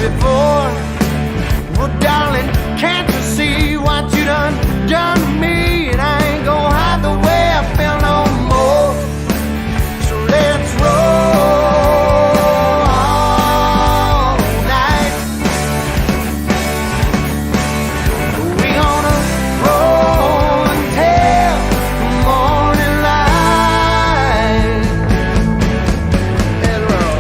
before. Well, darling, can't you see what you done to me? And I ain't gonna hide the way I feel no more. So let's roll all night. We gonna roll until the morning light. Let's roll.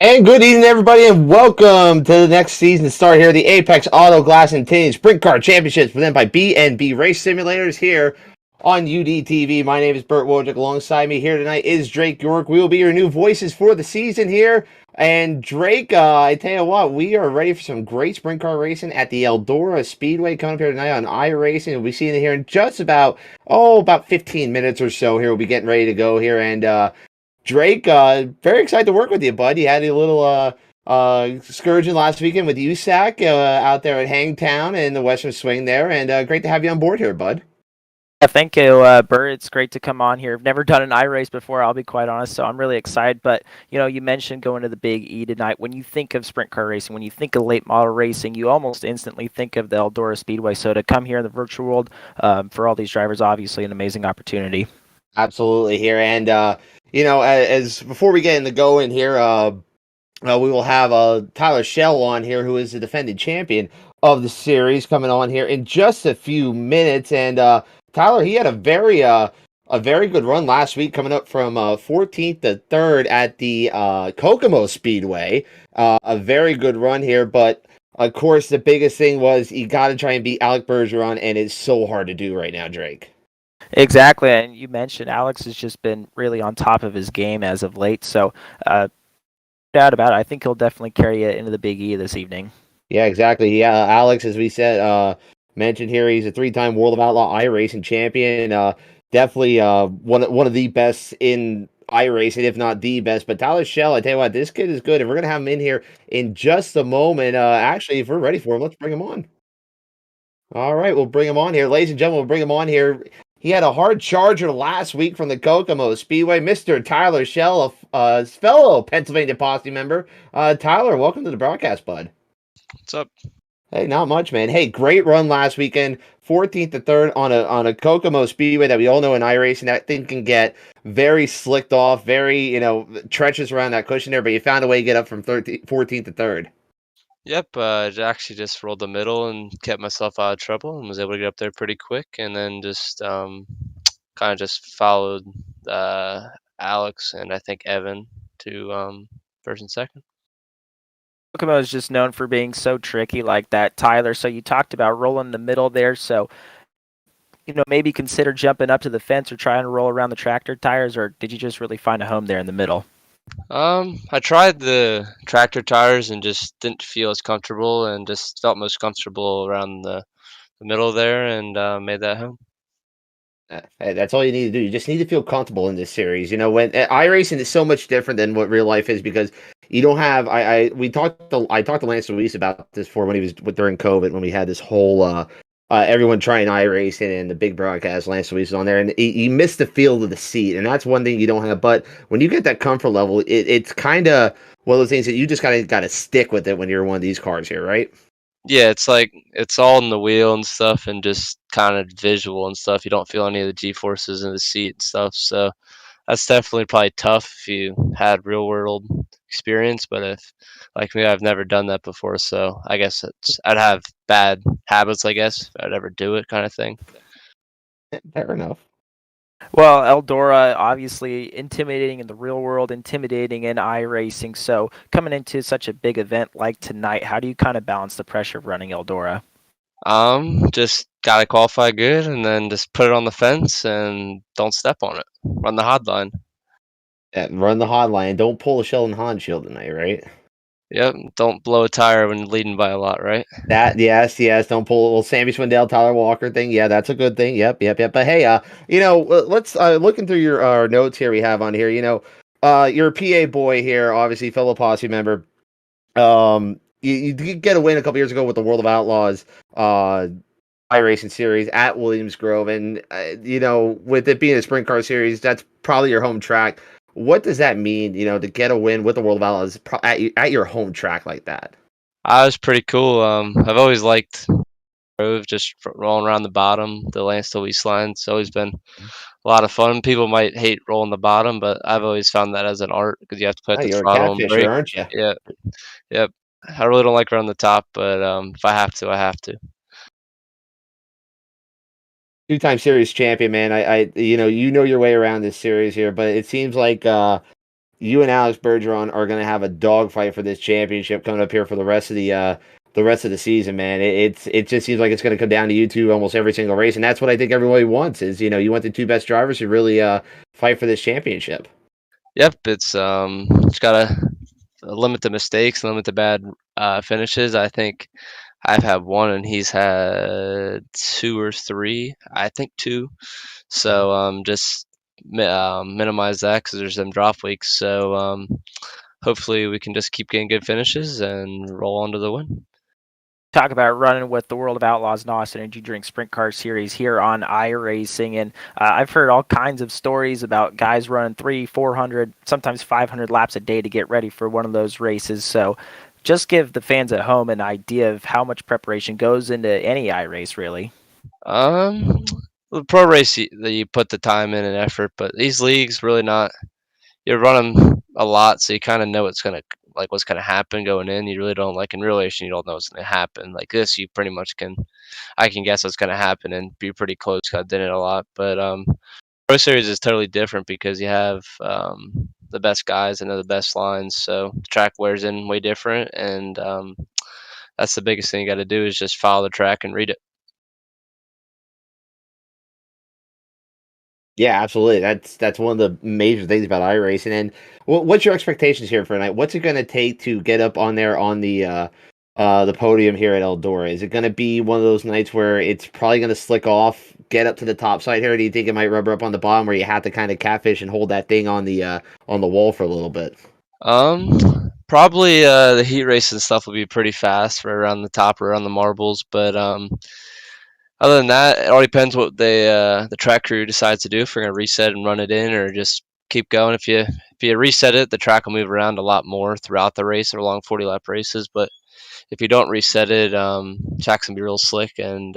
And good evening, everybody, and welcome to the next season to start here, the Apex Auto Glass and Tinting Sprint Car Championships presented by B&B Race Simulators here on UdTv. My name is Burt Wojcik. Alongside me here tonight is Drake York. We will be your new voices for the season here. And Drake, I tell you what, we are ready for some great sprint car racing at the Eldora Speedway coming up here tonight on iRacing. We'll be seeing it here in just about 15 minutes or so here. We'll be getting ready to go here. And Drake, very excited to work with you, bud. You had a little excursion last weekend with USAC out there at Hangtown in the Western Swing there, and great to have you on board here, bud. Yeah, thank you, Bert. It's great to come on here. I've never done an iRace before, I'll be quite honest, so I'm really excited. But, you mentioned going to the Big E tonight. When you think of sprint car racing, when you think of late model racing, you almost instantly think of the Eldora Speedway. So to come here in the virtual world, for all these drivers, obviously an amazing opportunity. Absolutely here, and as before we get into going here, we will have Tyler Schell on here, who is the defending champion of the series, coming on here in just a few minutes. And Tyler, he had a very good run last week, coming up from 14th to 3rd at the Kokomo Speedway. A very good run here, but of course the biggest thing was you got to try and beat Alec Bergeron, and it's so hard to do right now, Drake. Exactly, and you mentioned Alex has just been really on top of his game as of late, so no doubt about it. I think he'll definitely carry it into the Big E this evening. Yeah, exactly. Yeah, Alex, as we said, mentioned here, he's a three-time World of Outlaw iRacing champion. Definitely one of the best in iRacing, if not the best. But Tyler Schell, I tell you what, this kid is good, and we're gonna have him in here in just a moment. Actually, if we're ready for him, let's bring him on. All right, we'll bring him on here, ladies and gentlemen. We'll bring him on here. He had a hard charger last week from the Kokomo Speedway, Mr. Tyler Schell, a fellow Pennsylvania Posse member. Tyler, welcome to the broadcast, bud. What's up? Hey, not much, man. Hey, great run last weekend, 14th to 3rd on a Kokomo Speedway that we all know in iRacing. That thing can get very slicked off, very treacherous around that cushion there. But you found a way to get up from 14th to 3rd. Yep, I actually just rolled the middle and kept myself out of trouble and was able to get up there pretty quick, and then just kind of just followed Alex and I think Evan to first and second. Kokomo is just known for being so tricky like that, Tyler. So you talked about rolling the middle there. So, maybe consider jumping up to the fence or trying to roll around the tractor tires, or did you just really find a home there in the middle? I tried the tractor tires and just didn't feel as comfortable and just felt most comfortable around the middle there and made that home. Hey, that's all you need to do. You just need to feel comfortable in this series. When iRacing is so much different than what real life is, because you don't have. I talked to Lance Luis about this before when he was during COVID, when we had this whole everyone trying iRacing and the big broadcast. Lance Luis was on there, and he missed the feel of the seat, and that's one thing you don't have. But when you get that comfort level, it's kind of one of those things that you just got to stick with it when you're in one of these cars here, right? Yeah, it's like it's all in the wheel and stuff and just kind of visual and stuff. You don't feel any of the G-forces in the seat and stuff. So that's definitely probably tough if you had real world experience. But if, like me, I've never done that before. So I guess I'd have bad habits, I guess, if I'd ever do it kind of thing. Fair enough. Well, Eldora, obviously intimidating in the real world, intimidating in iRacing. So coming into such a big event like tonight, how do you kind of balance the pressure of running Eldora? Just gotta qualify good and then just put it on the fence and don't step on it. Run the hard line. Yeah, run the hotline. Don't pull a Sheldon Hahn shield tonight, right? Yep. Don't blow a tire when leading by a lot, right? That yes. Don't pull a little Sammy Swindell, Tyler Walker thing. Yeah, that's a good thing. Yep. But hey, let's looking through your notes here we have on here. You're a PA boy here, obviously fellow posse member. You did get a win a couple years ago with the World of Outlaws iRacing series at Williams Grove, and with it being a sprint car series, that's probably your home track. What does that mean? To get a win with the World of Outlaws at your home track like that? I was pretty cool. I've always liked Grove, just rolling around the bottom, the Lansdale East line. It's always been a lot of fun. People might hate rolling the bottom, but I've always found that as an art because you have to put Oh, the you're a throttle and catfisher, brake. aren't you? Yeah, yep. I really don't like running the top, but if I have to, I have to. Two-time series champion, man. I you know your way around this series here, but it seems like you and Alex Bergeron are going to have a dogfight for this championship coming up here for the rest of the season, man. It just seems like it's going to come down to you two almost every single race, and that's what I think everybody wants. Is you want the two best drivers to really fight for this championship. Yep, it's gotta limit the mistakes, limit the bad finishes. I think I've had one, and he's had two or three. I think two. So just minimize that because there's them drop weeks. So hopefully we can just keep getting good finishes and roll on to the win. Talk about running with the World of Outlaws NOS Energy Drink Sprint Car Series here on iRacing, and I've heard all kinds of stories about guys running 300, 400, sometimes 500 laps a day to get ready for one of those races. So just give the fans at home an idea of how much preparation goes into any iRace, really. The pro race, you put the time in and effort, but these leagues really not. You run them a lot, so you kind of know what's gonna happen going in. You really don't, like in real racing, you don't know what's gonna happen. Like this, you pretty much can. I can guess what's gonna happen and be pretty close. 'Cause I've done it a lot, but pro series is totally different because you have the best guys and the best lines, so the track wears in way different, and that's the biggest thing you got to do is just follow the track and read it. Yeah, absolutely. That's one of the major things about iRacing. And what's your expectations here for tonight? What's it going to take to get up on there on the podium here at Eldora? Is it going to be one of those nights where it's probably going to slick off, get up to the top side here? Or do you think it might rubber up on the bottom where you have to kind of catfish and hold that thing on the wall for a little bit? Probably the heat race and stuff will be pretty fast for around the top or around the marbles, but other than that, it all depends what the track crew decides to do. If we're gonna reset and run it in, or just keep going. If you reset it, the track will move around a lot more throughout the race. They're long 40-lap races, but if you don't reset it, track's gonna be real slick and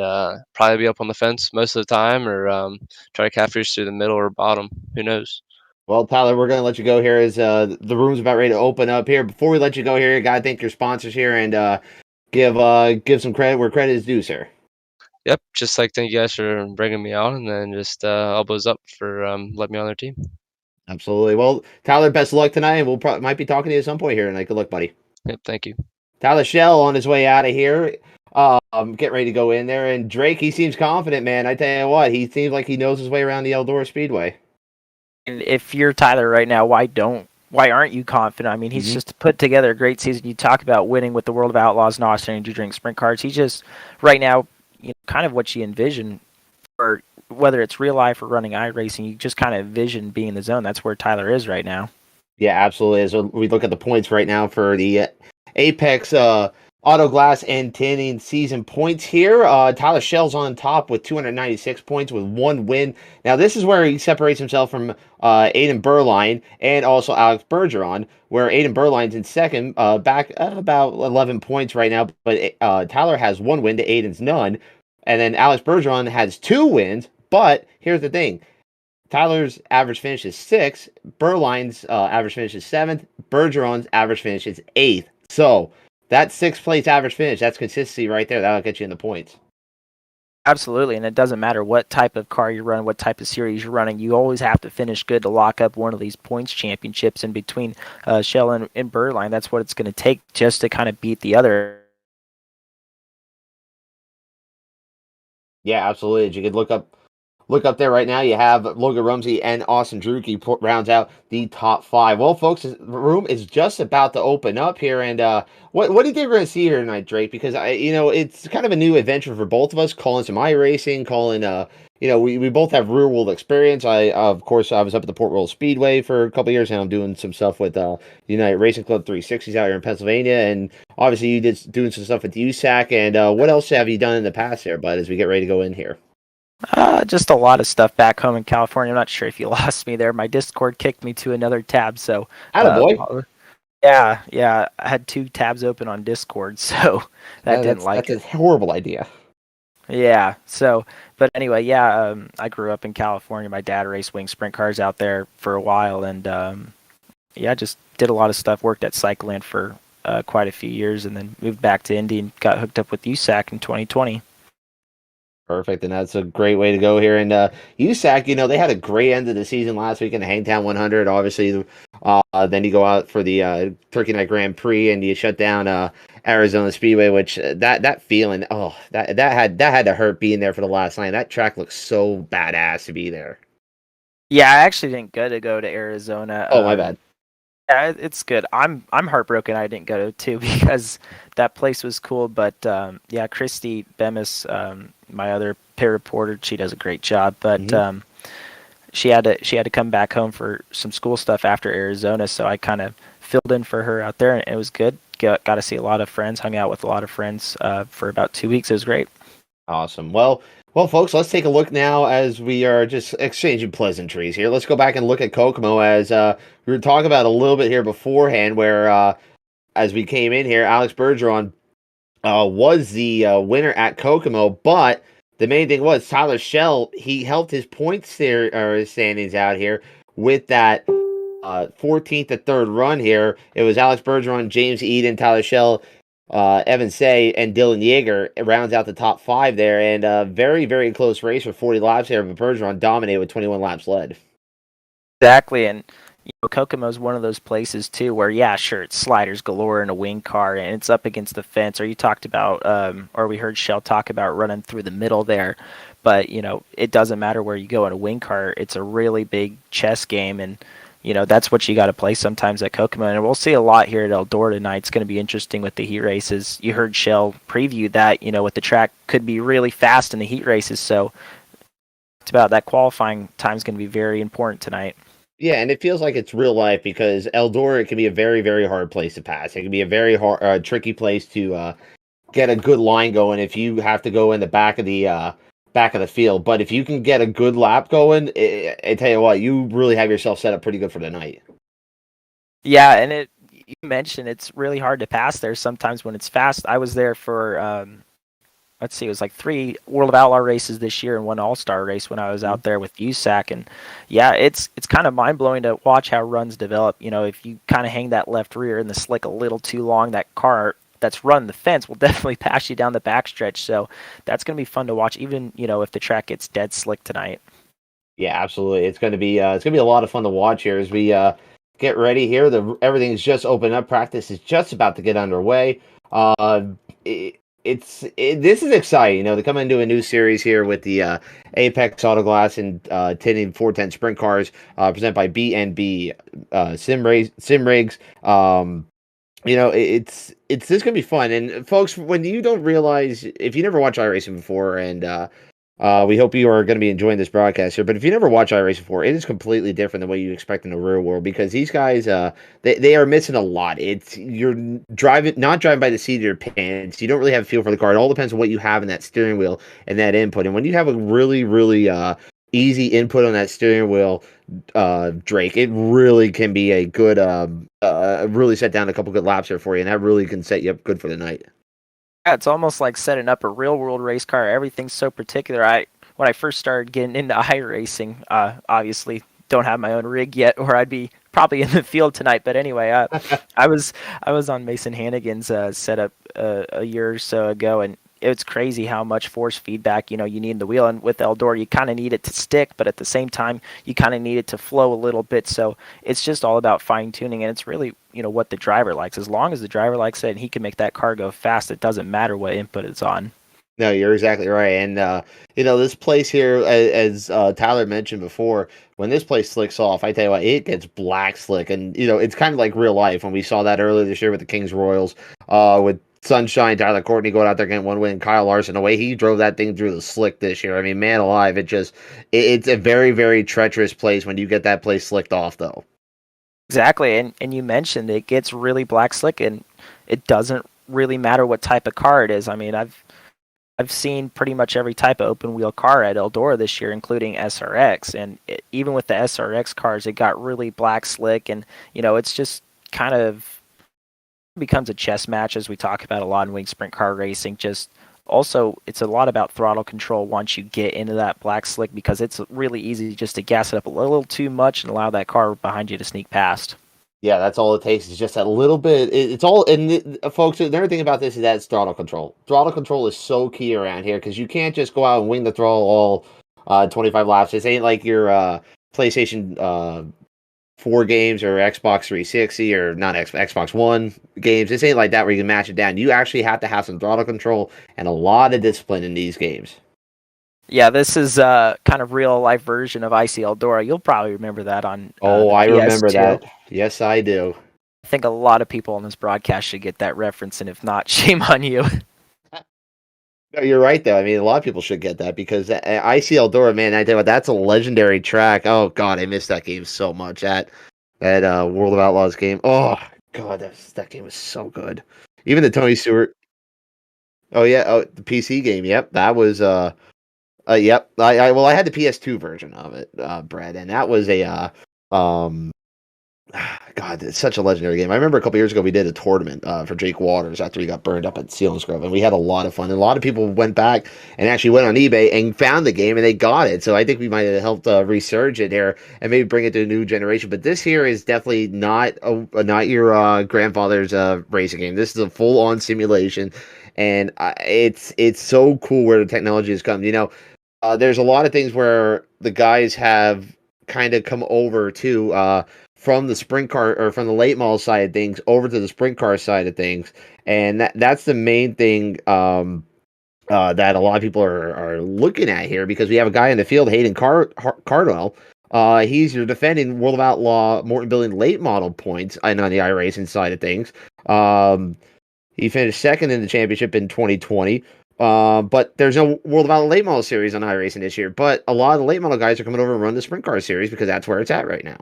probably be up on the fence most of the time, or try to catfish through the middle or bottom. Who knows? Well, Tyler, we're going to let you go here as the room's about ready to open up here. Before we let you go here, got to thank your sponsors here and give some credit where credit is due, sir. Yep, just like thank you guys for bringing me on, and then just elbows up for letting me on their team. Absolutely. Well, Tyler, best of luck tonight, and we'll might be talking to you at some point here tonight. Good luck, buddy. Yep, thank you. Tyler Shell on his way out of here. Getting ready to go in there, and Drake, he seems confident, man. I tell you what, he seems like he knows his way around the Eldora Speedway. And if you're Tyler right now, why aren't you confident? I mean, he's just put together a great season. You talk about winning with the World of Outlaws NOS Energy Drink Sprint Cars. He just right now, kind of what you envision, or whether it's real life or running iRacing, you just kind of envision being in the zone. That's where Tyler is right now. Yeah, absolutely. As we look at the points right now for the Apex Auto Glass and Tinting season points here, Tyler Shell's on top with 296 points with one win. Now, this is where he separates himself from Aiden Berline and also Alex Bergeron, where Aiden Berline's in second, back about 11 points right now, but Tyler has one win to Aiden's none. And then Alex Bergeron has 2 wins, but here's the thing. Tyler's average finish is 6th, Berline's average finish is 7th, Bergeron's average finish is 8th. So, that 6th place average finish, that's consistency right there. That'll get you in the points. Absolutely, and it doesn't matter what type of car you're running, what type of series you're running. You always have to finish good to lock up one of these points championships in between Shell and Berline. That's what it's going to take just to kind of beat the other. Yeah, absolutely. You could look up there right now. You have Logan Rumsey and Austin Drucke rounds out the top 5. Well, folks, the room is just about to open up here, and what do you think we're going to see here tonight, Drake? Because it's kind of a new adventure for both of us, calling some iRacing, calling we both have real world experience. Of course I was up at the Port Royal Speedway for a couple of years, and I'm doing some stuff with United Racing Club 360s out here in Pennsylvania, and obviously you did doing some stuff with USAC. And what else have you done in the past there, bud, as we get ready to go in here? Just a lot of stuff back home in California. I'm not sure if you lost me there. My Discord kicked me to another tab, so attaboy. Yeah, I had 2 tabs open on Discord, so that's a horrible idea. Yeah, so, but anyway, yeah, I grew up in California. My dad raced wing sprint cars out there for a while, and just did a lot of stuff, worked at Cycleland for quite a few years, and then moved back to Indy and got hooked up with USAC in 2020. Perfect, and that's a great way to go here. And USAC, they had a great end of the season last week in the Hangtown 100. Obviously, Then you go out for the Turkey Night Grand Prix and you shut down Arizona Speedway, which that feeling, that had to hurt being there for the last night. That track looks so badass to be there. Yeah, I actually didn't go to Arizona. Oh, my bad. Yeah, it's good. I'm heartbroken I didn't go too because that place was cool. But yeah, Christy Bemis, my other peer reporter, she does a great job. But she had to come back home for some school stuff after Arizona, so I kind of filled in for her out there, and it was good. Got to see a lot of friends, hung out with a lot of friends for about 2 weeks. It was great. Awesome. Well, folks, let's take a look now as we are just exchanging pleasantries here. Let's go back and look at Kokomo as we were talking about a little bit here beforehand, where as we came in here, Alex Bergeron was the winner at Kokomo, but the main thing was Tyler Schell. He helped his points standings out here with that 14th to 3rd run here. It was Alex Bergeron, James Eden, Tyler Schell, Evan Say, and Dylan Yeager rounds out the top 5 there, and a very, very close race for 40 laps here, but Bergeron dominated with 21 laps led. Exactly, and Kokomo's one of those places too where, yeah, sure, it's sliders galore in a wing car, and it's up against the fence, or you talked about, or we heard Shell talk about running through the middle there, but, it doesn't matter where you go in a wing car. It's a really big chess game, and that's what you got to play sometimes at Kokomo, and we'll see a lot here at Eldora tonight. It's going to be interesting with the heat races. You heard Shell preview that, with the track could be really fast in the heat races, so it's about that qualifying time is going to be very important tonight. Yeah, and it feels like it's real life because Eldora can be a very, very hard place to pass. It can be a very hard, tricky place to get a good line going if you have to go in the back of the field. But if you can get a good lap going, I tell you what, you really have yourself set up pretty good for the night. Yeah, and you mentioned it's really hard to pass there sometimes when it's fast. I was there for let's see, it was like 3 World of Outlaw races this year and 1 All-Star race when I was out there with USAC. And yeah, it's kind of mind-blowing to watch how runs develop. If you kind of hang that left rear in the slick a little too long, that car that's run the fence will definitely pass you down the backstretch. So that's going to be fun to watch, even, if the track gets dead slick tonight. Yeah, absolutely. It's going to be a lot of fun to watch here as we get ready here. Everything's just opened up. Practice is just about to get underway. This is exciting, to come into a new series here with the Apex Autoglass and Tinting 410 Sprint Cars presented by B&B Sim Rigs. It's this gonna be fun. And folks, when you don't realize, if you never watched iRacing before, and we hope you are going to be enjoying this broadcast here. But if you never watched iRacing before, it is completely different than what you expect in the real world because these guys, they are missing a lot. You're not driving by the seat of your pants. You don't really have a feel for the car. It all depends on what you have in that steering wheel and that input. And when you have a really, really easy input on that steering wheel, Drake, it really can be a good, really set down a couple good laps here for you, and that really can set you up good for the night. Yeah, it's almost like setting up a real world race car. Everything's so particular. When I first started getting into iRacing, obviously don't have my own rig yet, or I'd be probably in the field tonight. But anyway, I was on Mason Hannigan's setup a year or so ago, and it's crazy how much force feedback you need in the wheel. And with Eldora, you kind of need it to stick, but at the same time, you kind of need it to flow a little bit. So it's just all about fine tuning, and it's really what the driver likes. As long as the driver likes it and he can make that car go fast, it doesn't matter what input it's on. No, you're exactly right. And, this place here, as Tyler mentioned before, when this place slicks off, I tell you what, it gets black slick. And, it's kind of like real life when we saw that earlier this year with the Kings Royals, with Sunshine, Tyler Courtney going out there getting 1 win, Kyle Larson, the way he drove that thing through the slick this year. I mean, man alive, it's a very, very treacherous place when you get that place slicked off, though. Exactly. And you mentioned it gets really black slick, and it doesn't really matter what type of car it is. I mean, I've seen pretty much every type of open wheel car at Eldora this year, including SRX. And even with the SRX cars, it got really black slick. And, it's just kind of becomes a chess match, as we talk about a lot in wing sprint car racing. Just also, it's a lot about throttle control once you get into that black slick, because it's really easy just to gas it up a little too much and allow that car behind you to sneak past. Yeah, that's all it takes is just that little bit. It's all, and folks, the other thing about this is that it's throttle control. Throttle control is so key around here because you can't just go out and wing the throttle all 25 laps. This ain't like your PlayStation 4 games or Xbox 360 or not Xbox One games. This ain't like that where you can match it down. You actually have to have some throttle control and a lot of discipline in these games. Yeah, this is a kind of real life version of Icy Eldora. You'll probably remember that on Oh, the I remember PS2. that. Yes, I do. I think a lot of people on this broadcast should get that reference, and if not, shame on you. No, you're right though. I mean, a lot of people should get that because Icy Eldora, man, I tell you what, that's a legendary track. Oh God, I miss that game so much. That World of Outlaws game. Oh God, that game was so good. Even the Tony Stewart. Oh yeah, the PC game. Yep, that was yep. I had the PS2 version of it, Brad, and that was a God, it's such a legendary game. I remember a couple years ago we did a tournament for Jake Waters after he got burned up at Selinsgrove, and we had a lot of fun. And a lot of people went back and actually went on eBay and found the game, and they got it. So I think we might have helped resurge it here and maybe bring it to a new generation. But this here is definitely not your grandfather's racing game. This is a full-on simulation, and it's so cool where the technology has come. You know, there's a lot of things where the guys have kind of come over to from the sprint car or from the late model side of things over to the sprint car side of things, and that's the main thing that a lot of people are looking at here, because we have a guy in the field, Hayden Cardwell. He's your defending World of Outlaw Morton Building late model points, and on the iRacing side of things. He finished second in the championship in 2020. But there's no World of Outlaw late model series on iRacing this year. But a lot of the late model guys are coming over and run the sprint car series because that's where it's at right now.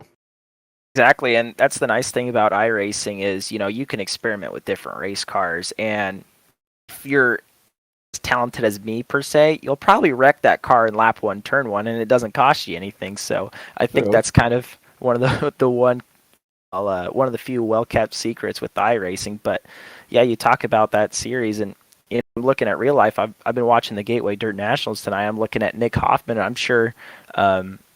Exactly, and that's the nice thing about iRacing is, you know, you can experiment with different race cars, and if you're as talented as me per se, you'll probably wreck that car in lap 1, turn 1, and it doesn't cost you anything. So I think that's kind of one of one of the few well-kept secrets with iRacing. But yeah, you talk about that series, and you know, looking at real life, I've been watching the Gateway Dirt Nationals tonight. I'm looking at Nick Hoffman, and I'm sure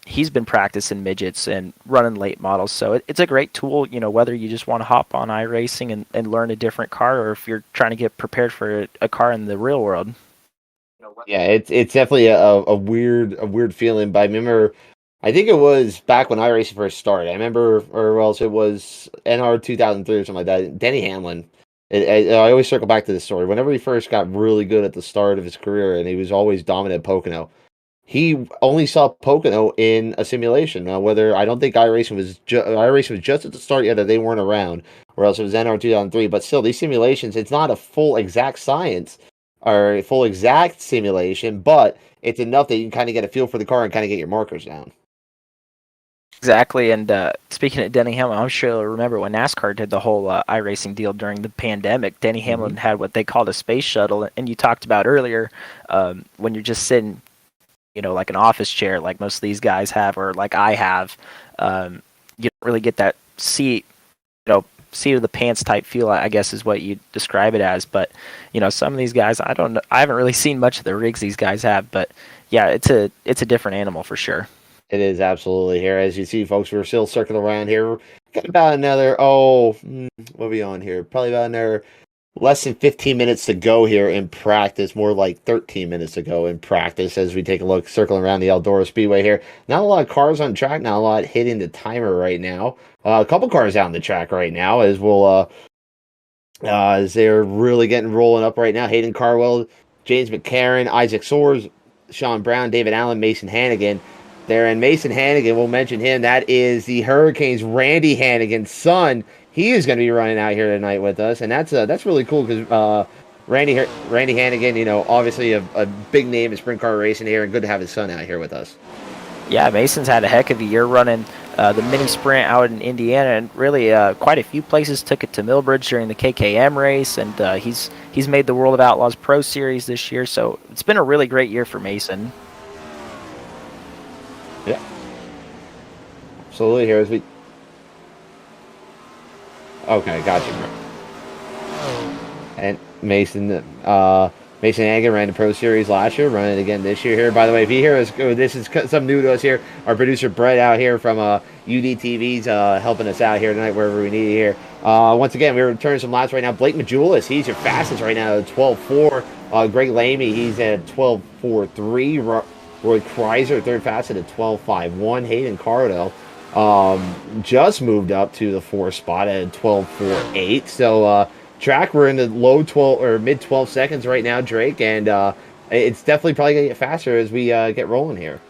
he's been practicing midgets and running late models. So it's a great tool, you know, whether you just want to hop on iRacing and learn a different car, or if you're trying to get prepared for a car in the real world. Yeah, it's definitely a weird feeling. But I remember, I think it was back when iRacing first started. I remember, or else it was NR 2003 or something like that. Denny Hamlin. I always circle back to this story. Whenever he first got really good at the start of his career, and he was always dominant at Pocono, he only saw Pocono in a simulation. Whether I don't think iRacing was just at the start yet, that they weren't around, or else it was NR 2003. But still, these simulations, it's not a full exact science or a full exact simulation, but it's enough that you can kind of get a feel for the car and kind of get your markers down. Exactly, and speaking of Denny Hamlin, I'm sure you'll remember when NASCAR did the whole iRacing deal during the pandemic. Denny Hamlin had what they called a space shuttle, and you talked about earlier when you're just sitting, you know, like an office chair, like most of these guys have, or like I have, you don't really get that seat of the pants type feel, I guess is what you describe it as. But you know, some of these guys, I don't know, I haven't really seen much of the rigs these guys have, but yeah, it's a different animal for sure. It is absolutely here. As you see, folks, we're still circling around here. We've got about another, what are we on here? Probably about another less than 15 minutes to go here in practice. More like 13 minutes to go in practice as we take a look, circling around the Eldora Speedway here. Not a lot of cars on track, not a lot hitting the timer right now. A couple cars out on the track right now as as they're really getting rolling up right now. Hayden Carwell, James McCarron, Isaac Soares, Sean Brown, David Allen, Mason Hannigan. There, and Mason Hannigan, we'll mention him. That is the Hurricanes' Randy Hannigan's son. He is going to be running out here tonight with us, and that's really cool because Randy Hannigan, you know, obviously a big name in sprint car racing here, and good to have his son out here with us. Yeah, Mason's had a heck of a year running the mini sprint out in Indiana, and really quite a few places. Took it to Millbridge during the KKM race, and he's made the World of Outlaws Pro Series this year. So it's been a really great year for Mason. Yeah, absolutely. Here as we. Okay, gotcha. And Mason Hannigan ran the Pro Series last year, running it again this year here. By the way, if you hear us, this is something new to us here. Our producer Brett out here from UDTV's helping us out here tonight wherever we need it here. Once again, we're returning some laps right now. Blake Majulis, he's your fastest right now at 12.4. Greg Lamy, he's at 12.43. Roy Kreiser, third fastest at 12.51. Hayden Cardell just moved up to the 4th spot at 12.48. So track, we're in the low 12 or mid 12 seconds right now, Drake, and it's definitely probably gonna get faster as we get rolling here.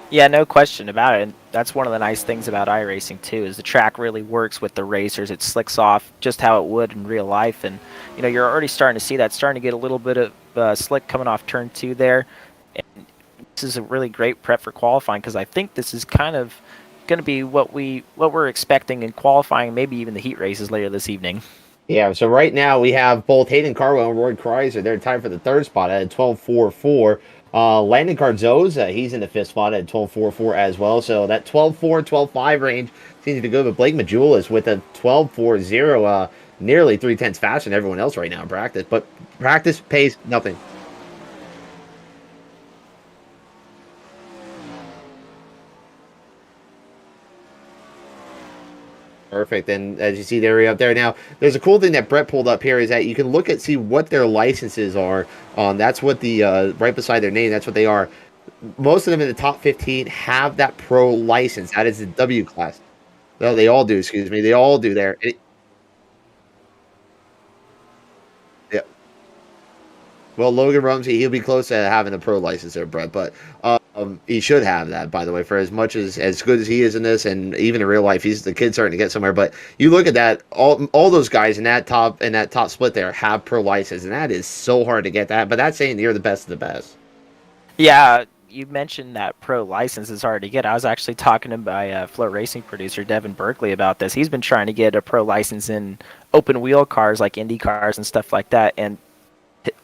Yeah, no question about it. And that's one of the nice things about iRacing too, is the track really works with the racers. It slicks off just how it would in real life, and you're already starting to see that, starting to get a little bit of slick coming off turn 2 there. And this is a really great prep for qualifying, because I think this is kind of going to be what we're expecting in qualifying, maybe even the heat races later this evening. Yeah, so right now we have both Hayden Carwell and Roy Kreiser. They're tied for the 3rd spot at 12.44. Landon Cardoza, he's in the 5th spot at 12.44 as well. So that 12.4, 12.5 range seems to be good. But Blake Majulis with a 12.40, nearly 3/10 faster than everyone else right now in practice. But practice pays nothing. Perfect. And as you see there up there now, there's a cool thing that Brett pulled up here is that you can look at see what their licenses are. That's what the right beside their name. That's what they are. Most of them in the top 15 have that pro license. That is the W class. No, they all do. Excuse me. They all do there. Yeah. Well, Logan Rumsey, he'll be close to having a pro license there, Brett. But he should have that, by the way, for as much as good as he is in this, and even in real life, he's the kid starting to get somewhere. But you look at that, all those guys in that top split there have pro license, and that is so hard to get that. But that's saying you're the best of the best. Yeah, you mentioned that pro license is hard to get. I was actually talking to my Flow Racing producer, Devin Berkeley, about this. He's been trying to get a pro license in open wheel cars like Indy cars and stuff like that, and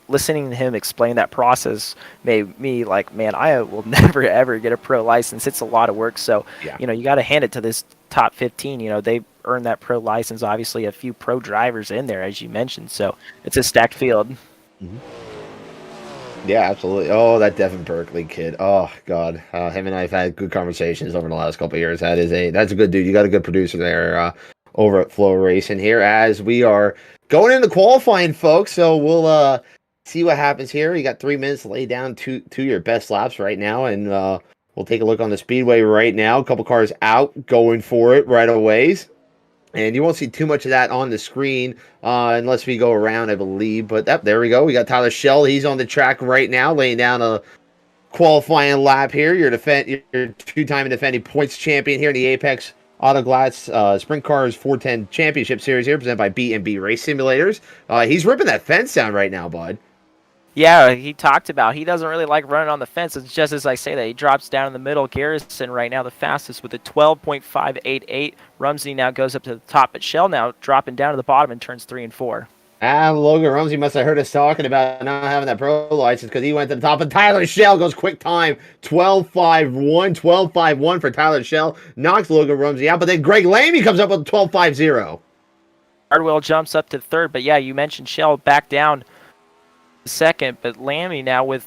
listening to him explain that process made me like, man, I will never ever get a pro license. It's a lot of work. So, Yeah. You got to hand it to this top 15. They earned that pro license. Obviously, a few pro drivers in there, as you mentioned. So it's a stacked field. Mm-hmm. Yeah, absolutely. Oh, that Devin Berkeley kid. Oh God, him and I have had good conversations over the last couple of years. That's a good dude. You got a good producer there over at Flow Racing here as we are going into qualifying, folks. So we'll see what happens here. You got 3 minutes to lay down to your best laps right now, and we'll take a look on the speedway right now. A couple cars out, going for it right away. And you won't see too much of that on the screen unless we go around, I believe. But there we go. We got Tyler Schell. He's on the track right now, laying down a qualifying lap here. Your two-time defending points champion here in the Apex Autoglass Sprintcars 410 Championship Series here, presented by B&B Race Simulators. He's ripping that fence down right now, bud. Yeah, he talked about he doesn't really like running on the fence. It's just as I say that. He drops down in the middle. Garrison right now the fastest with a 12.588. Rumsey now goes up to the top, but Shell now dropping down to the bottom and turns 3 and 4. Logan Rumsey must have heard us talking about not having that pro license because he went to the top. And Tyler Schell goes quick time, 12.51, 12.51 for Tyler Schell. Knocks Logan Rumsey out, but then Greg Lamy comes up with 12.50. Hardwell jumps up to 3rd, but yeah, you mentioned Schell back down 2nd, but Lamy now with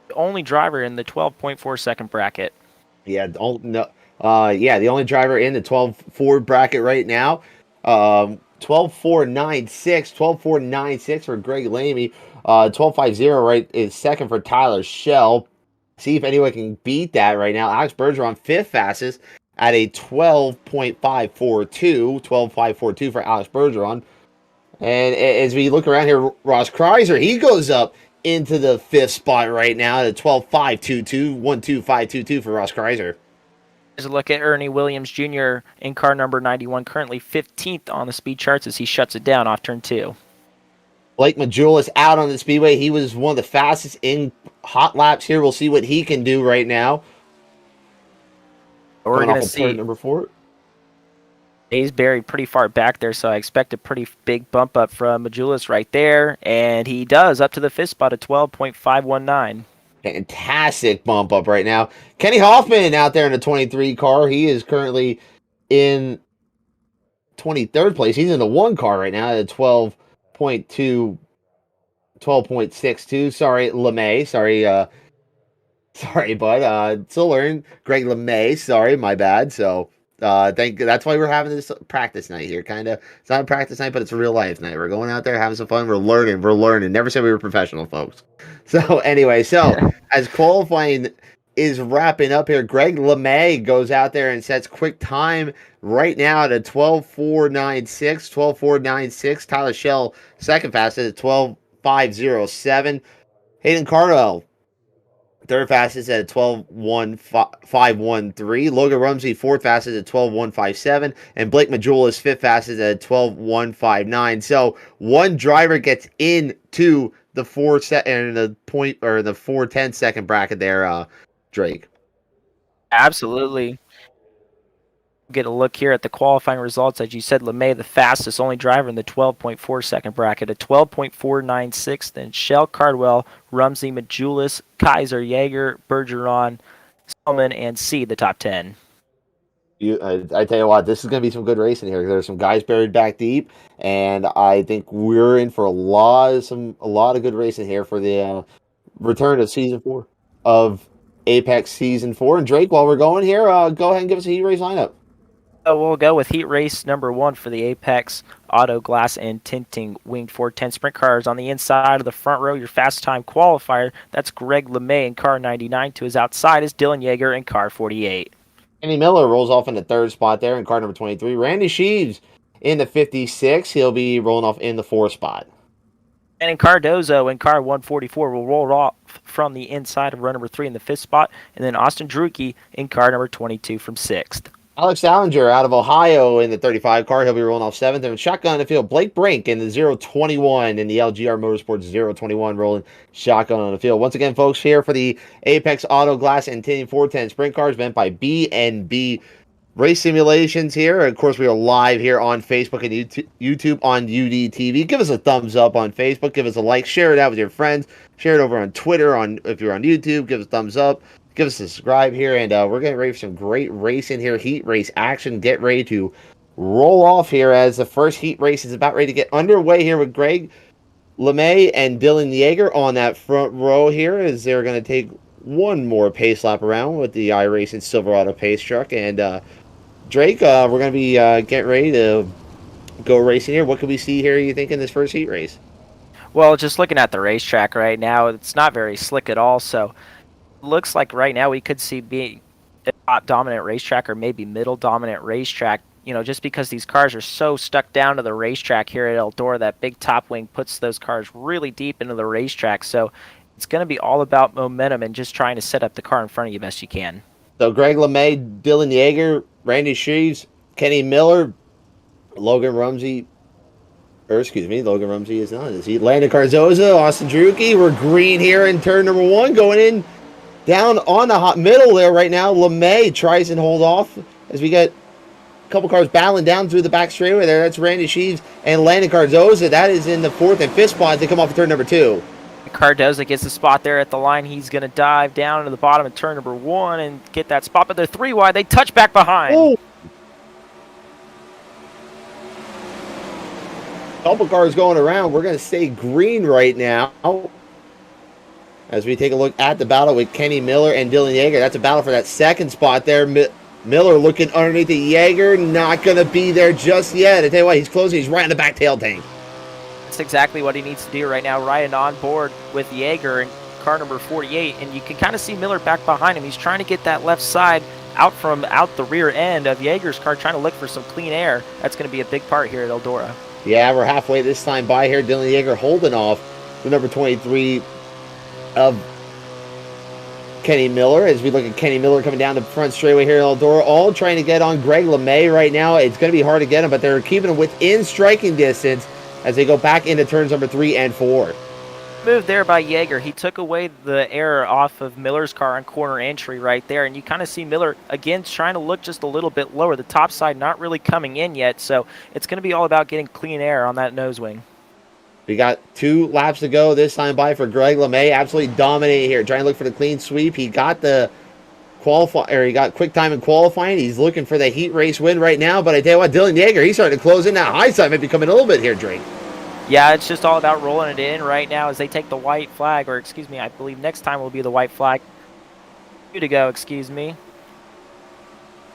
the only driver in the 12.4 second bracket. Yeah, the only driver in the 12.4 bracket right now. 12.496 for Greg Lamy. 12.50 right is 2nd for Tyler Schell. See if anyone can beat that right now. Alex Bergeron 5th fastest at a 12.542. 12.542 for Alex Bergeron. And as we look around here, Ross Kreiser, he goes up into the 5th spot right now at a 12.522. 1.2522 for Ross Kreiser. There's a look at Ernie Williams Jr. in car number 91, currently 15th on the speed charts as he shuts it down off turn 2. Blake Majulis out on the speedway. He was one of the fastest in hot laps here. We'll see what he can do right now. We're going to see number 4. He's buried pretty far back there, so I expect a pretty big bump up from Majulis right there, and he does up to the 5th spot at 12.519. Fantastic bump up right now. Kenny Hoffman out there in the 23 car. He is currently in 23rd place. He's in the 1 car right now at 12.2, 12.62. Sorry, LeMay. Sorry, bud. Still learning. Greg LeMay. Sorry, my bad. So, that's why we're having this practice night here. It's not a practice night, but it's a real life night. We're going out there having some fun. We're learning. Never said we were professional, folks. So anyway, as qualifying is wrapping up here. Greg LeMay goes out there and sets quick time right now at a 12.496. 12.496. Tyler Shell, second fastest at 12.507. Hayden Cardwell, third fastest at 12.153. Logan Rumsey, fourth fastest at 12.157. And Blake Majulis, fifth fastest at 12.159. So one driver gets into the 4:10 second bracket there, Drake. Absolutely. Get a look here at the qualifying results. As you said, LeMay, the fastest, only driver in the 12.4 second bracket, at 12.496. Then Shell, Cardwell, Rumsey, Majulis, Kaiser, Yeager, Bergeron, Spellman, and C, the top 10. I tell you what, this is going to be some good racing here. There's some guys buried back deep, and I think we're in for a lot of good racing here for the return of season 4 of Apex Season 4. And Drake, while we're going here, go ahead and give us a heat race lineup. We'll go with heat race number 1 for the Apex Auto Glass and Tinting Winged 410 Sprint Cars. On the inside of the front row, your fast time qualifier, that's Greg LeMay in car 99. To his outside is Dylan Yeager in car 48. Kenny Miller rolls off in the third spot there in car number 23. Randy Sheaves in the 56. He'll be rolling off in the 4th spot. And in Cardozo in car 144 will roll off from the inside of row number 3 in the 5th spot. And then Austin Drucke in car number 22 from 6th. Alex Salinger out of Ohio in the 35 car. He'll be rolling off 7th. And shotgun in the field, Blake Brink in the 021 in the LGR Motorsports 021 rolling shotgun on the field. Once again, folks, here for the Apex Auto Glass and Tinting 410 Sprint Cars, meant by B&B Race Simulations here. Of course, we are live here on Facebook and YouTube on UDTV. Give us a thumbs up on Facebook. Give us a like. Share it out with your friends. Share it over on Twitter. If you're on YouTube, give us a thumbs up. Give us a subscribe here, and we're getting ready for some great racing here. Heat race action. Get ready to roll off here as the first heat race is about ready to get underway here with Greg LeMay and Dylan Yeager on that front row here, as they're going to take one more pace lap around with the iRacing Silverado pace truck. And Drake, we're going to be getting ready to go racing here. What can we see here, you think, in this first heat race? Well, just looking at the racetrack right now, it's not very slick at all, so looks like right now we could see being a top dominant racetrack or maybe middle dominant racetrack, just because these cars are so stuck down to the racetrack here at Eldora. That big top wing puts those cars really deep into the racetrack, so it's going to be all about momentum and just trying to set up the car in front of you best you can. So Greg LeMay, Dylan Yeager, Randy Sheaves, Kenny Miller, Logan Rumsey is not. Is he? Landon Carzoza, Austin Drucke. We're green here in turn number 1, going in down on the hot middle there right now. LeMay tries and hold off as we get a couple cars battling down through the back straightaway there. That's Randy Sheaves and Landon Carzoza. That is in the 4th and 5th spot. They come off of turn number 2. Cardoza gets the spot there at the line. He's going to dive down to the bottom of turn number 1 and get that spot, but they're 3 wide. They touch back behind. Oh. Couple cars going around. We're going to stay green right now as we take a look at the battle with Kenny Miller and Dylan Yeager. That's a battle for that second spot there. Miller looking underneath the Yeager. Not going to be there just yet. I tell you what, he's closing. He's right in the back tail tank. That's exactly what he needs to do right now, riding on board with Yeager in car number 48. And you can kind of see Miller back behind him. He's trying to get that left side out the rear end of Yeager's car, trying to look for some clean air. That's going to be a big part here at Eldora. Yeah, we're halfway this time by here. Dylan Yeager holding off the number 23 of Kenny Miller, as we look at Kenny Miller coming down the front straightaway here in Eldora, all trying to get on Greg LeMay right now. It's going to be hard to get him, but they're keeping him within striking distance as they go back into turns number 3 and 4. Move there by Yeager. He took away the air off of Miller's car on corner entry right there, and you kind of see Miller again trying to look just a little bit lower. The top side not really coming in yet, so it's going to be all about getting clean air on that nose wing. We got 2 laps to go this time by for Greg LeMay. Absolutely dominating here, trying to look for the clean sweep. He got the he got quick time in qualifying. He's looking for the heat race win right now, but I tell you what, Dylan Yeager, he's starting to close in now. High side might be coming a little bit here, Drake. Yeah, it's just all about rolling it in right now as they take the white flag, or excuse me, I believe next time will be the white flag. 2 to go, excuse me.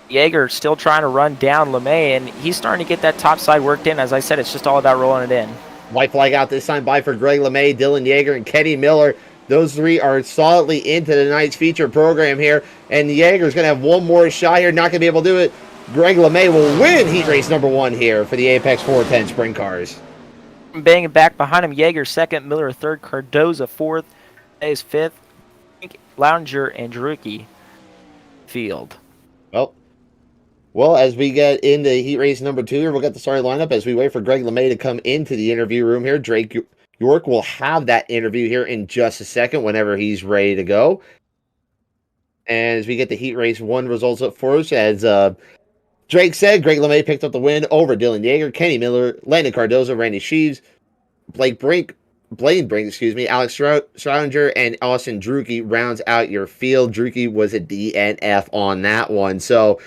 Yeager still trying to run down LeMay, and he's starting to get that top side worked in. As I said, it's just all about rolling it in. White flag out this time by for Greg LeMay, Dylan Yeager, and Kenny Miller Those three are solidly into tonight's feature program here, and Yeager's going to have one more shot here. Not going to be able to do it. Greg LeMay will win heat race number 1 here for the Apex 410 Sprint Cars. Banging back behind him, Yeager second, Miller third, Cardoza fourth, Hayes fifth, Lounger, and Drucki field. Well, as we get into heat race number 2 here, we'll get the starting lineup as we wait for Greg LeMay to come into the interview room here. Drake York will have that interview here in just a second whenever he's ready to go. And as we get the heat race 1 results up for us, as Drake said, Greg LeMay picked up the win over Dylan Yeager, Kenny Miller, Landon Cardoza, Randy Sheaves, Blaine Brink, Alex Schrodinger, and Austin Drucki rounds out your field. Drucki was a DNF on that one. So,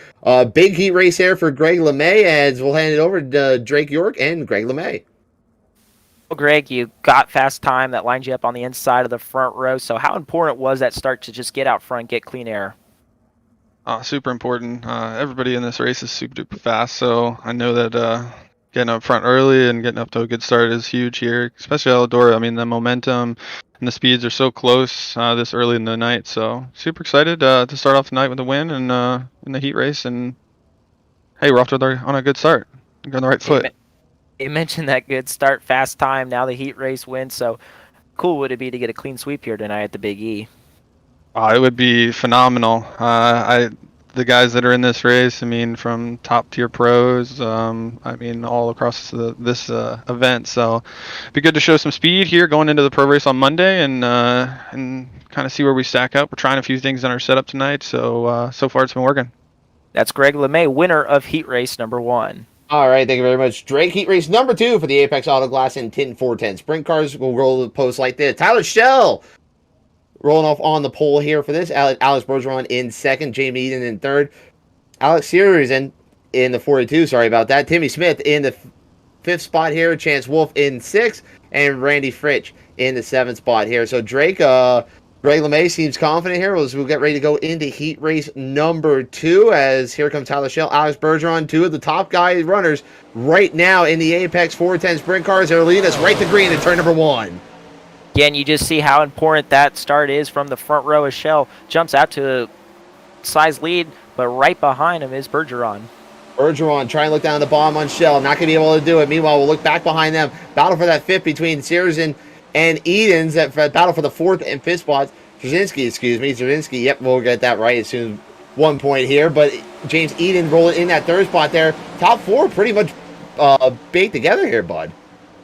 big heat race there for Greg LeMay, as we'll hand it over to Drake York and Greg LeMay. Well, Greg, you got fast time that lines you up on the inside of the front row. So how important was that start to just get out front, get clean air? Super important. Everybody in this race is super duper fast, so I know that getting up front early and getting up to a good start is huge here, especially Eldora. I mean, the momentum and the speeds are so close this early in the night, so super excited to start off the night with a win and in the heat race. And hey, we're off to on a good start. We're on the right foot. You mentioned that good start, fast time, now the heat race win. So cool would it be to get a clean sweep here tonight at the Big E? It would be phenomenal. The guys that are in this race, I mean, from top tier pros, I mean, all across this event. So it'd be good to show some speed here going into the pro race on Monday and kind of see where we stack up. We're trying a few things in our setup tonight. So far it's been working. That's Greg LeMay, winner of heat race number 1. All right, thank you very much, Drake. Heat race number 2 for the Apex Auto Glass and Tinting 410 Sprint Cars. We'll roll the post like this. Tyler Schell rolling off on the pole here for this. Alex Bergeron in second. Jamie Eden in third. Alex Sears in the 42. Sorry about that. Timmy Smith in the 5th spot here. Chance Wolf in 6th. And Randy Fritch in the 7th spot here. So Drake, Greg LeMay seems confident here as we'll get ready to go into heat race number 2. As here comes Tyler Schell, Alex Bergeron, 2 of the top guy runners right now in the Apex 410 Sprint Cars. They're leading us right to green in turn number 1. Again, you just see how important that start is from the front row as Schell jumps out to a size lead, but right behind him is Bergeron. Bergeron trying to look down the bottom on Schell. Not going to be able to do it. Meanwhile, we'll look back behind them. Battle for that 5th between Sears and Edens. That battle for the 4th and 5th spots. Cerzinski, yep, we'll get that right as soon as 1 point here. But James Eden rolling in that 3rd spot there. Top 4 pretty much baked together here, bud.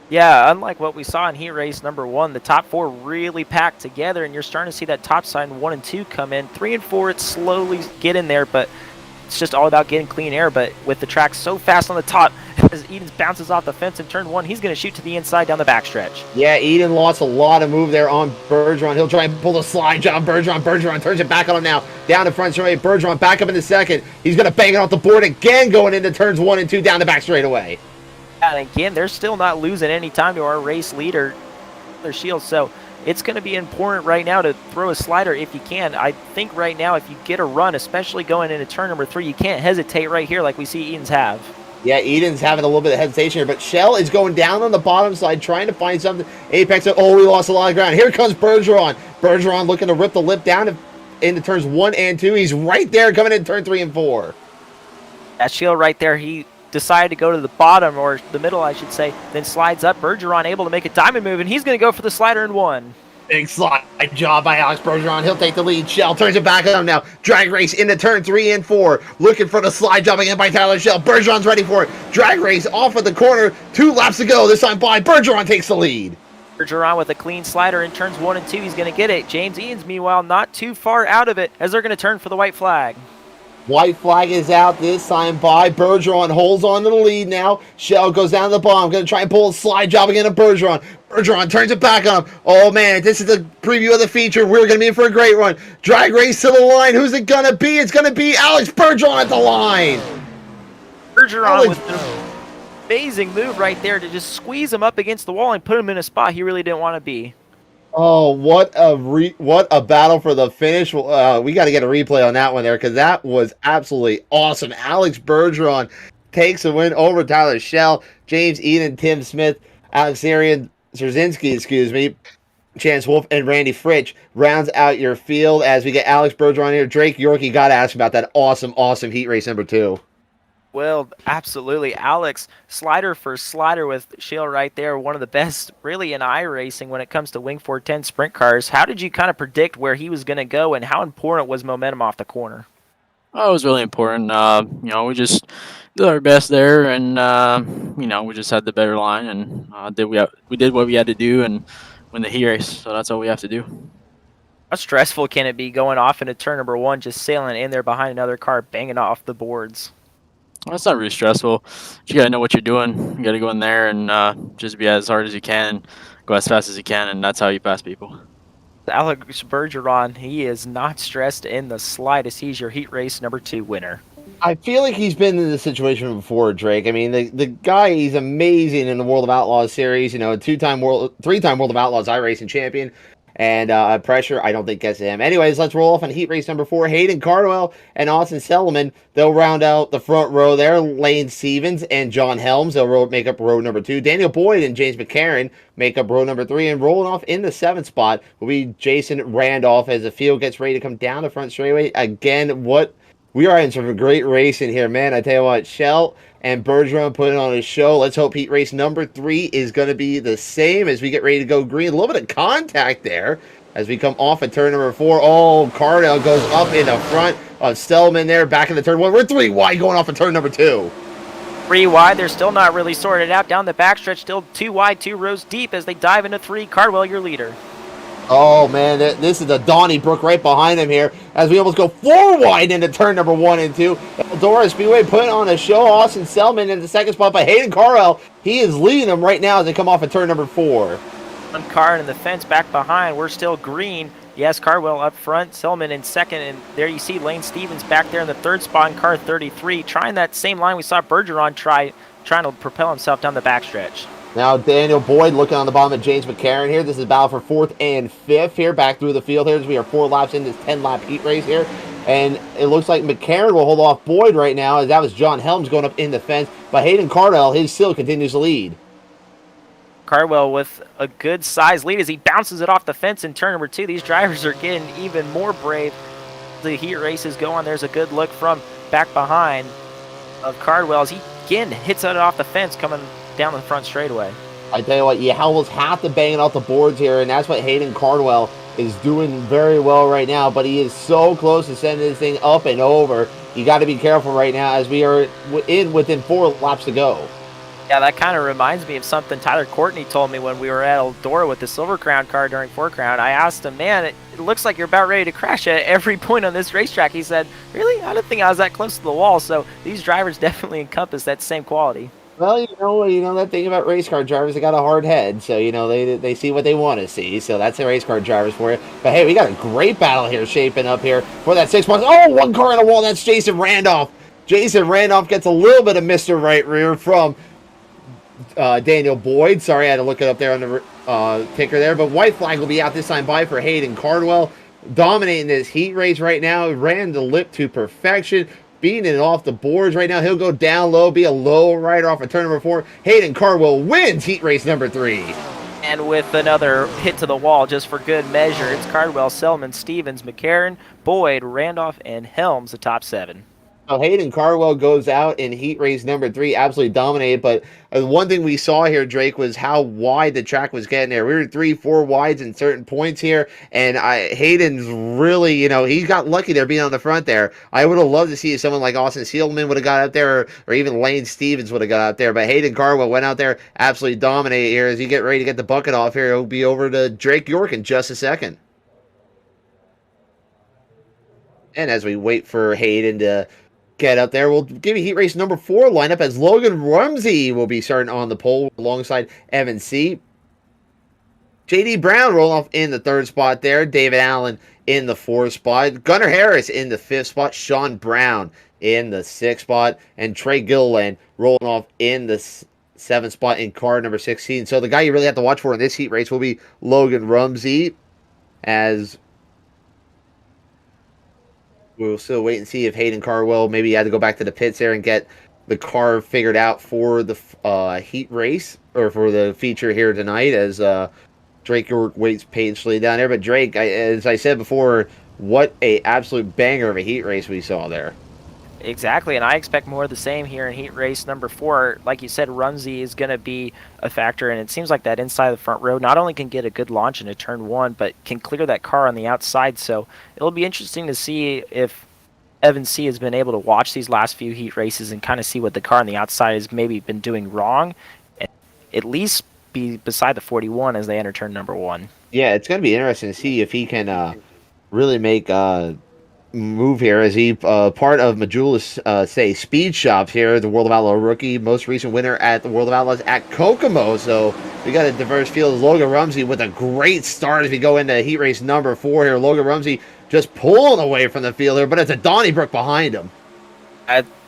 Yeah, unlike what we saw in heat race number 1, the top 4 really packed together, and you're starting to see that top side 1 and 2 come in. 3 and 4, it's slowly getting there, but it's just all about getting clean air. But with the track so fast on the top, as Eden bounces off the fence in turn 1, he's going to shoot to the inside down the backstretch. Yeah, Eden lost a lot of move there on Bergeron. He'll try and pull the slide job. Bergeron turns it back on him now. Down the front straight. Bergeron back up in the 2nd. He's going to bang it off the board again going into turns 1 and 2 down the back straightaway. And again, they're still not losing any time to our race leader, their shield. So it's going to be important right now to throw a slider if you can. I think right now, if you get a run, especially going into turn number 3, you can't hesitate right here like we see Eden's have. Yeah, Eden's having a little bit of hesitation here, but Schell is going down on the bottom side, trying to find something. Apex, we lost a lot of ground. Here comes Bergeron. Bergeron looking to rip the lip down into turns 1 and 2. He's right there coming in turn 3 and 4. That shield right there, he decided to go to the bottom, or the middle, I should say, then slides up. Bergeron able to make a diamond move, and he's going to go for the slider in 1. Big slide job by Alex Bergeron. He'll take the lead. Schell turns it back on him now. Drag race into turn 3 and 4. Looking for the slide job again by Tyler Schell. Bergeron's ready for it. Drag race off of the corner. 2 laps to go. This time by Bergeron takes the lead. Bergeron with a clean slider in turns 1 and 2. He's going to get it. James Edens, meanwhile, not too far out of it as they're going to turn for the white flag. White flag is out this time by Bergeron. Holds on to the lead now. Schell goes down to the bottom. Going to try and pull a slide job again to Bergeron. Bergeron turns it back on him. Oh, man, this is the preview of the feature. We're going to be in for a great run. Drag race to the line. Who's it going to be? It's going to be Alex Bergeron at the line. Bergeron with an amazing move right there to just squeeze him up against the wall and put him in a spot he really didn't want to be. Oh, what a battle for the finish. We got to get a replay on that one there because that was absolutely awesome. Alex Bergeron takes a win over Tyler Schell, James Eden, Tim Smith, Alex Cerzinski, Chance Wolf and Randy Fritsch rounds out your field as we get Alex Bergeron here. Drake York, you got to ask about that awesome heat race number 2. Well, absolutely. Alex, slider for slider with Shale right there, one of the best really in iRacing when it comes to Wing 410 sprint cars. How did you kind of predict where he was going to go, and how important was momentum off the corner? Oh, it was really important. We just did our best there, and we just had the better line, and we did what we had to do and win the heat race. So that's all we have to do. How stressful can it be going off into turn number 1, just sailing in there behind another car, banging off the boards? Well, it's not really stressful. You gotta know what you're doing. You gotta go in there and just be as hard as you can, go as fast as you can, and that's how you pass people. Alex Bergeron, he is not stressed in the slightest. He's your heat race number 2 winner. I feel like he's been in this situation before, Drake. I mean, the guy, he's amazing in the World of Outlaws series. You know, three-time World of Outlaws iRacing champion. And pressure, I don't think gets to him. Anyways, let's roll off on heat race number 4. Hayden Cardwell and Austin Selman. They'll round out the front row there. Lane Stevens and John Helms. They'll make up row number 2. Daniel Boyd and James McCarron make up row number 3. And rolling off in the 7th spot will be Jason Randolph as the field gets ready to come down the front straightaway. Again, we are in some great racing here, man. I tell you what, Shell and Bergeron putting on a show. Let's hope heat race number 3 is going to be the same as we get ready to go green. A little bit of contact there as we come off at turn number 4. Oh, Cardell goes up in the front of Stellman there, back in the turn 1. We're 3 wide going off at turn number 2. 3 wide, they're still not really sorted out. Down the backstretch, still 2 wide, 2 rows deep as they dive into 3. Cardwell, your leader. Oh, man, this is the Donnybrook right behind him here as we almost go 4 wide into turn number 1 and 2. Eldora Speedway putting on a show. Austin Selman in the 2nd spot by Hayden Carwell. He is leading them right now as they come off at turn number 4. One car in the fence back behind. We're still green. Yes, Cardwell up front, Selman in 2nd, and there you see Lane Stevens back there in the 3rd spot in car 33, trying that same line we saw Bergeron trying to propel himself down the backstretch. Now Daniel Boyd looking on the bottom of James McCarron here. This is a battle for 4th and 5th here, back through the field here as we are 4 laps in this 10-lap heat race here. And it looks like McCarron will hold off Boyd right now, as that was John Helms going up in the fence. But Hayden Cardell, his still continues to lead. Cardwell with a good size lead as he bounces it off the fence in turn number 2. These drivers are getting even more brave. The heat races go on. There's a good look from back behind of Cardwell as he again hits it off the fence coming down the front straightaway. I tell you what, you almost have to bang it off the boards here, and that's what Hayden Cardwell is doing very well right now, but he is so close to sending this thing up and over. You got to be careful right now as we are within 4 laps to go. Yeah, that kind of reminds me of something Tyler Courtney told me when we were at Eldora with the Silver Crown car during 4 Crown. I asked him, man, it looks like you're about ready to crash at every point on this racetrack. He said, really? I didn't think I was that close to the wall. So these drivers definitely encompass that same quality. Well, you know that thing about race car drivers, they got a hard head, so they see what they want to see. So that's the race car drivers for you. But hey, we got a great battle here shaping up here for that 6 spots. Oh, 1 car in the wall. That's Jason Randolph. Jason Randolph gets a little bit of Mr. Right Rear from Daniel Boyd. Sorry, I had to look it up there on the ticker there. But white flag will be out this time by for Hayden Cardwell, dominating this heat race right now. Ran the lip to perfection. Beating it off the boards right now. He'll go down low, be a low rider off of turn number 4. Hayden Cardwell wins heat race number 3. And with another hit to the wall just for good measure, it's Cardwell, Selman, Stevens, McCarron, Boyd, Randolph, and Helms, the top 7. Well, Hayden Cardwell goes out in heat race number 3, absolutely dominated. But one thing we saw here, Drake, was how wide the track was getting there. We were 3-4 wides in certain points here, and Hayden's really, he got lucky there being on the front there. I would have loved to see if someone like Austin Seelman would have got out there, or even Lane Stevens would have got out there. But Hayden Cardwell went out there, absolutely dominated here. As you get ready to get the bucket off here, it'll be over to Drake York in just a second. And as we wait for Hayden to get up there, we'll give you heat race number 4 lineup as Logan Rumsey will be starting on the pole alongside Evan C. JD Brown rolling off in the 3rd spot there. David Allen in the 4th spot. Gunnar Harris in the 5th spot. Sean Brown in the 6th spot. And Trey Gilliland rolling off in the 7th spot in car number 16. So the guy you really have to watch for in this heat race will be Logan Rumsey, as we'll still wait and see if Hayden Cardwell maybe had to go back to the pits there and get the car figured out for the heat race, or for the feature here tonight, as Drake York waits patiently down there. But Drake, as I said before, what a absolute banger of a heat race we saw there. Exactly, and I expect more of the same here in heat race number 4. Like you said, Rumsey is going to be a factor, and it seems like that inside of the front row not only can get a good launch into turn 1, but can clear that car on the outside. So it'll be interesting to see if Evan C has been able to watch these last few heat races and kind of see what the car on the outside has maybe been doing wrong, and at least be beside the 41 as they enter turn number 1. Yeah, it's going to be interesting to see if he can really make move here. As he part of Majula's say speed shops here, the World of Outlaw rookie, most recent winner at the World of Outlaws at Kokomo. So we got a diverse field. Logan Rumsey with a great start as we go into heat race number 4 here. Logan Rumsey just pulling away from the field here, but it's a Donnybrook behind him.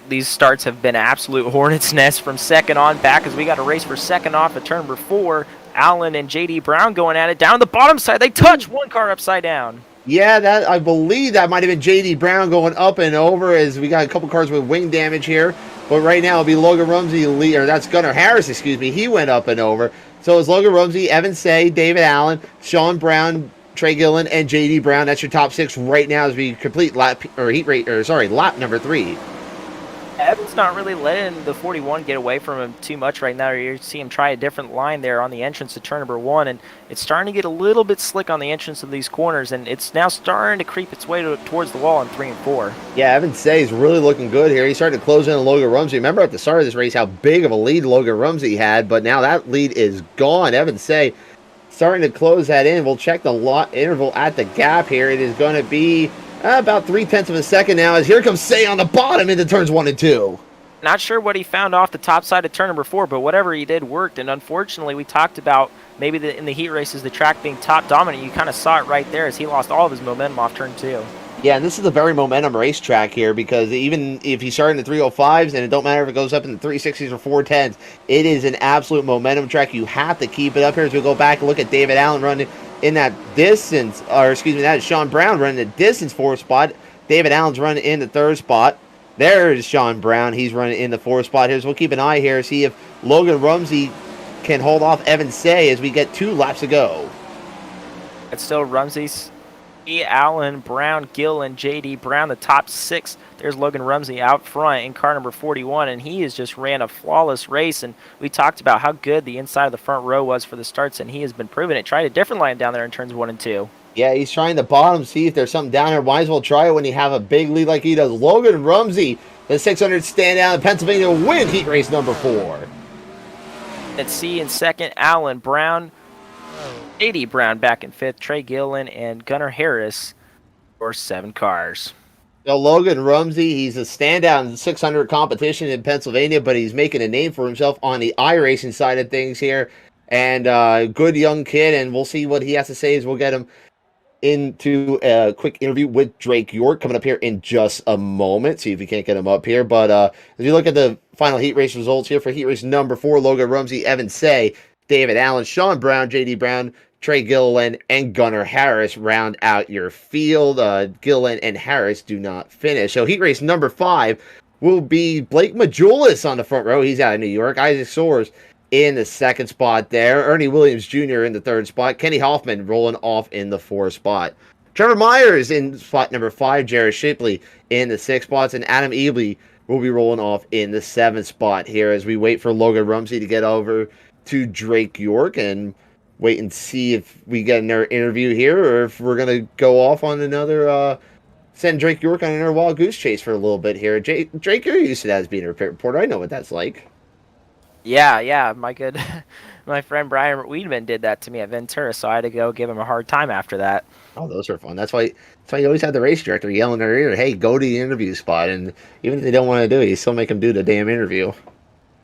These starts have been absolute hornet's nest from second on back as we got a race for second off at turn number 4. Allen and JD Brown going at it down the bottom side. They touch one car upside down. Yeah, that I believe that might have been JD Brown going up and over as we got a couple cars with wing damage here. But right now it'll be Logan Rumsey, or that's Gunnar Harris, excuse me. He went up and over. So it's Logan Rumsey, Evan Say, David Allen, Sean Brown, Trey Gillen, and JD Brown. That's your top 6 right now as we complete lap number 3. Evan's not really letting the 41 get away from him too much right now. You see him try a different line there on the entrance to turn number 1, and it's starting to get a little bit slick on the entrance of these corners, and it's now starting to creep its way towards the wall on 3 and 4. Yeah, Evan Say is really looking good here. He's starting to close in on Logan Rumsey. Remember at the start of this race how big of a lead Logan Rumsey had, but now that lead is gone. Evan Say starting to close that in. We'll check the interval at the gap here. It is going to be about 0.3 of a second now as here comes Say on the bottom into turns 1 and 2. Not sure what he found off the top side of turn number 4, but whatever he did worked. And unfortunately, we talked about maybe in the heat races, the track being top dominant. You kind of saw it right there as he lost all of his momentum off turn 2. Yeah, and this is a very momentum racetrack here because even if you start in the 305s and it don't matter if it goes up in the 360s or 410s, it is an absolute momentum track. You have to keep it up here as we go back and look at David Allen running in that distance, or excuse me, that is Sean Brown running the distance 4th spot. David Allen's running in the 3rd spot. There's Sean Brown. He's running in the 4th spot here. So we'll keep an eye here, see if Logan Rumsey can hold off Evan Say as we get 2 laps to go. It's still Rumsey's. Allen, Brown, Gill, and JD Brown, the top 6. There's Logan Rumsey out front in car number 41, and he has just ran a flawless race. And we talked about how good the inside of the front row was for the starts, and he has been proving it. Tried a different line down there in turns 1 and 2. Yeah, he's trying the bottom, see if there's something down there. Might as well try it when you have a big lead like he does. Logan Rumsey, the 600 standout in Pennsylvania, win heat race number 4. Let's see in second, Allen, Brown, JD Brown back in 5th, Trey Gillen, and Gunnar Harris for 7 cars. So Logan Rumsey, he's a standout in the 600 competition in Pennsylvania, but he's making a name for himself on the iRacing side of things here. And good young kid, and we'll see what he has to say as we'll get him into a quick interview with Drake York coming up here in just a moment. See if we can't get him up here. But as you look at the final heat race results here for heat race number 4, Logan Rumsey, Evan Say, David Allen, Sean Brown, JD Brown, Trey Gillen, and Gunnar Harris round out your field. Gillen and Harris do not finish. So heat race number 5 will be Blake Majulis on the front row. He's out of New York. Isaac Soares in the 2nd spot there. Ernie Williams Jr. in the 3rd spot. Kenny Hoffman rolling off in the 4th spot. Trevor Myers in spot number 5. Jared Shipley in the 6th spots. And Adam Ebley will be rolling off in the 7th spot here as we wait for Logan Rumsey to get over to Drake York and wait and see if we get another interview here or if we're going to go off on another, send Drake York on another wild goose chase for a little bit here. Drake, you're used to that as being a reporter. I know what that's like. Yeah, my friend Brian Weedman did that to me at Ventura, so I had to go give him a hard time after that. Oh, those are fun. That's why you always have the race director yelling in their ear, hey, go to the interview spot. And even if they don't want to do it, you still make them do the damn interview.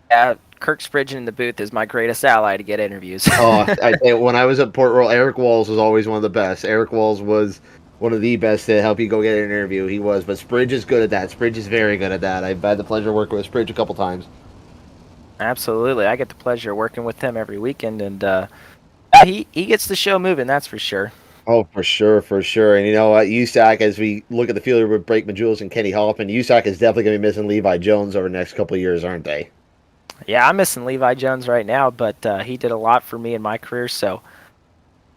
Yeah, Kirk Spridgen in the booth is my greatest ally to get interviews. When I was at Port Royal, Eric Walls was always one of the best. Eric Walls was one of the best to help you go get an interview. He was, but Spridge is good at that. Spridge is very good at that. I've had the pleasure of working with Spridge a couple times. Absolutely. I get the pleasure of working with him every weekend, and he gets the show moving, that's for sure. Oh, for sure. And you know what, USAC, as we look at the field with Blake Majulis and Kenny Hoffman, USAC is definitely going to be missing Levi Jones over the next couple of years, aren't they? Yeah, I'm missing Levi Jones right now, but he did a lot for me in my career, so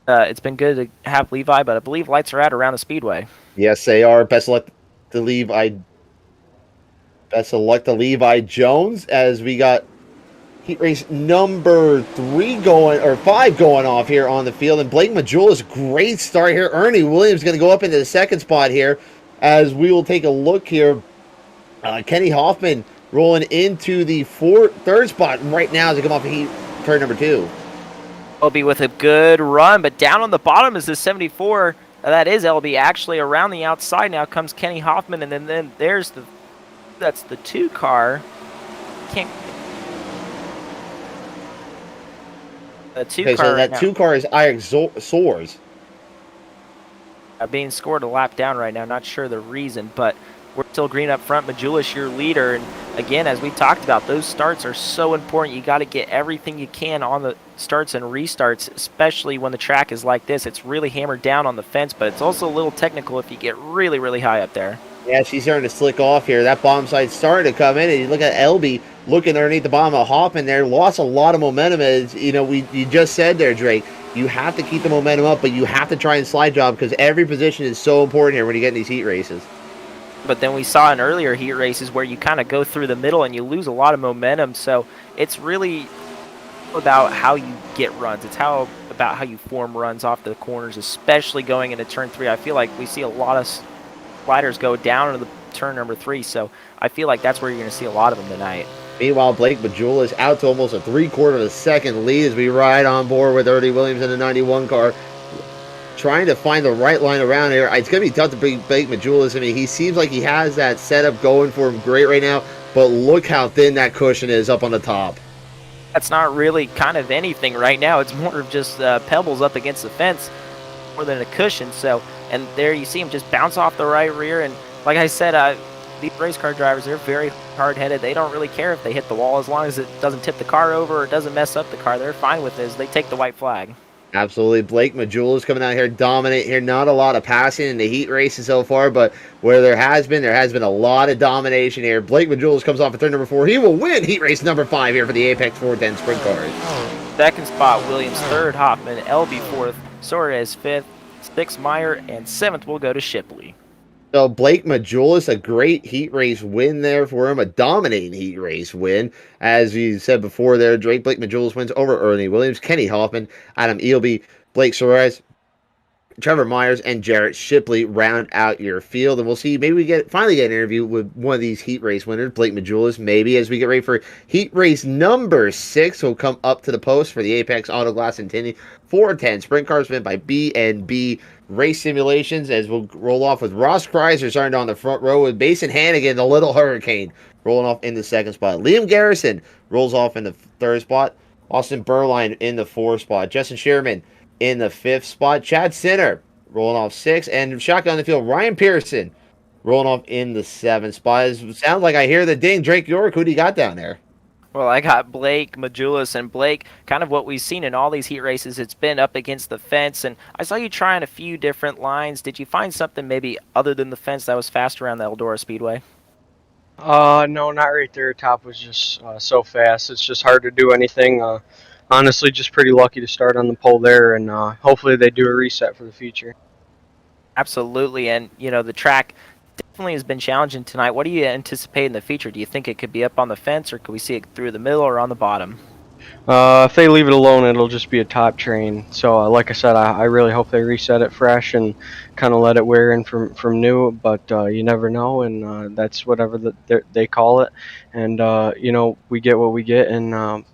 It's been good to have Levi, but I believe lights are out around the speedway. Yes, they are. Best of luck to Levi. Best of luck to Levi Jones as we got heat race number 5 going off here on the field. And Blake Majulis, great start here. Ernie Williams going to go up into the second spot here as we will take a look here. Kenny Hoffman rolling into the third spot right now as they come off of turn number 2. LB with a good run, but down on the bottom is the 74. That is LB. Actually, around the outside now comes Kenny Hoffman, and then there's that's the 2 car. Can't. The 2 car. So that right 2 car is iRacing Soars. Being scored a lap down right now. Not sure the reason, but we're still green up front. Majulis, your leader. And again, as we talked about, those starts are so important. You got to get everything you can on the starts and restarts, especially when the track is like this. It's really hammered down on the fence, but it's also a little technical if you get really, really high up there. Yeah, she's starting to slick off here. That bottom side starting to come in, and you look at LB looking underneath the bottom of Hoffman there. Lost a lot of momentum. As you know, you just said there, Drake. You have to keep the momentum up, but you have to try and slide job because every position is so important here when you get in these heat races. But then we saw in earlier heat races where you kind of go through the middle and you lose a lot of momentum. So it's really about how you get runs. It's about how you form runs off the corners, especially going into turn 3. I feel like we see a lot of sliders go down into the turn number 3. So I feel like that's where you're going to see a lot of them tonight. Meanwhile, Blake Majulis out to almost a 3/4 of a second lead as we ride on board with Ernie Williams in the 91 car. Trying to find the right line around here. It's going to be tough to beat Blake Majulis. I mean, he seems like he has that setup going for him great right now, but look how thin that cushion is up on the top. That's not really kind of anything right now. It's more of just pebbles up against the fence more than a cushion. So, and there you see him just bounce off the right rear. And like I said, these race car drivers, they're very hard-headed. They don't really care if they hit the wall as long as it doesn't tip the car over or it doesn't mess up the car. They're fine with this. They take the white flag. Absolutely. Blake Majulis coming out here dominant here. Not a lot of passing in the heat races so far, but where there has been a lot of domination here. Blake Majulis comes off at turn number 4. He will win heat race number 5 here for the Apex 410 Sprint Cars. Second spot, Williams. Third, Hoffman. LB fourth. Suarez fifth. Sixth, Meyer. And seventh will go to Shipley. So Blake Majulis, a great heat race win there for him, a dominating heat race win. As you said before there, Blake Majulis wins over Ernie Williams, Kenny Hoffman, Adam Eelby, Blake Suarez, Trevor Myers, and Jarrett Shipley round out your field. And we'll see, maybe we finally get an interview with one of these heat race winners, Blake Majulis, maybe, as we get ready for heat race number 6. Will come up to the post for the Apex Auto Glass and Tinting 410 Sprint Cars win by B&B Race Simulations, as we'll roll off with Ross Kreiser starting on the front row with Mason Hannigan, the Little Hurricane, rolling off in the second spot. Liam Garrison rolls off in the third spot. Austin Burline in the 4th spot. Justin Sherman in the 5th spot. Chad Sinner rolling off 6th. And shotgun the field, Ryan Pearson rolling off in the 7th spot. It sounds like I hear the ding. Drake York, who do you got down there? Well, I got Blake Majulis, and Blake, kind of what we've seen in all these heat races, it's been up against the fence, and I saw you trying a few different lines. Did you find something maybe other than the fence that was fast around the Eldora Speedway? No, not right there. Top was just so fast. It's just hard to do anything. Honestly, just pretty lucky to start on the pole there, and hopefully they do a reset for the future. Absolutely, and you know the track definitely has been challenging tonight. What do you anticipate in the future? Do you think it could be up on the fence, or could we see it through the middle or on the bottom? If they leave it alone, it'll just be a top train. So, like I said, I really hope they reset it fresh and kind of let it wear in from new. But you never know, and that's whatever they call it. And you know, we get what we get, and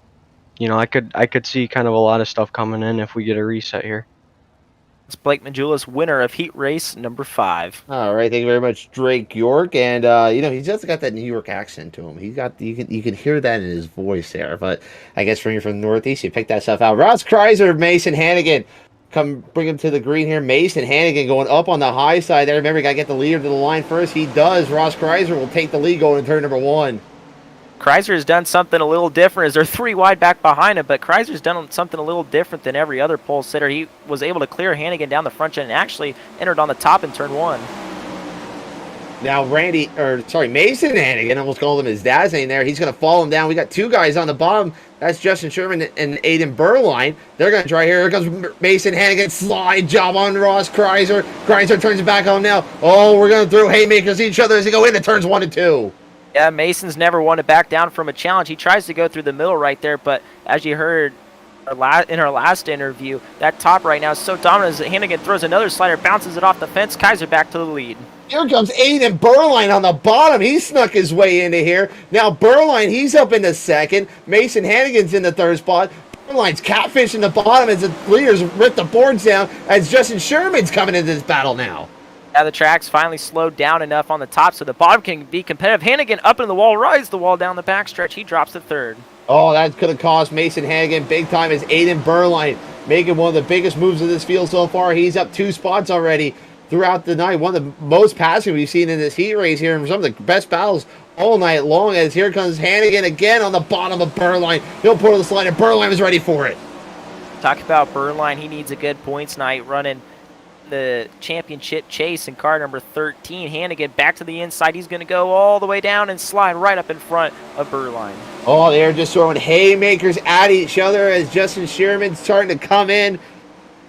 you know, I could see kind of a lot of stuff coming in if we get a reset here. It's Blake Majulis, winner of heat race number 5. All right, thank you very much, Drake York. And you know, he's just got that New York accent to him. He's got you can hear that in his voice there. But I guess from the Northeast, you pick that stuff out. Ross Kreiser, Mason Hannigan, come bring him to the green here. Mason Hannigan going up on the high side there. Remember, you got to get the leader to the line first. He does. Ross Kreiser will take the lead going in turn number 1. Kreiser has done something a little different as they're 3 wide back behind him, but Kreiser's done something a little different than every other pole sitter. He was able to clear Hannigan down the front end and actually entered on the top in turn 1. Now Mason Hannigan, almost called him his dad's name there. He's going to follow him down. We got two guys on the bottom. That's Justin Sherman and Aiden Burline. They're going to try here. Here comes Mason Hannigan. Slide job on Ross Kreiser. Kreiser turns it back on now. Oh, we're going to throw haymakers at each other as they go into turns 1 and 2. Yeah, Mason's never one to back down from a challenge. He tries to go through the middle right there, but as you heard in our last interview, that top right now is so dominant as Hannigan throws another slider, bounces it off the fence. Kaiser back to the lead. Here comes Aiden Burline on the bottom. He snuck his way into here. Now Burline, he's up in the second. Mason Hannigan's in the third spot. Burline's catfishing the bottom as the leaders rip the boards down as Justin Sherman's coming into this battle now. Yeah, the track's finally slowed down enough on the top so the bottom can be competitive. Hannigan up in the wall, rides the wall down the backstretch. He drops to third. Oh, that could have cost Mason Hannigan big time as Aiden Burline making one of the biggest moves of this field so far. He's up 2 spots already throughout the night. One of the most passing we've seen in this heat race here, and some of the best battles all night long, as here comes Hannigan again on the bottom of Burline. He'll pull the slider. Burline was ready for it. Talk about Burline. He needs a good points night running the championship chase in car number 13. Hannigan back to the inside. He's going to go all the way down and slide right up in front of Burline. Oh, they're just throwing haymakers at each other as Justin Sherman's starting to come in,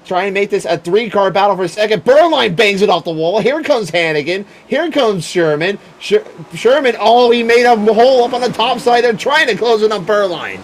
trying to make this a 3-car battle for a second. Burline bangs it off the wall. Here comes Hannigan. Here comes Sherman. Sherman, oh, he made a hole up on the top side. They're trying to close it on Burline.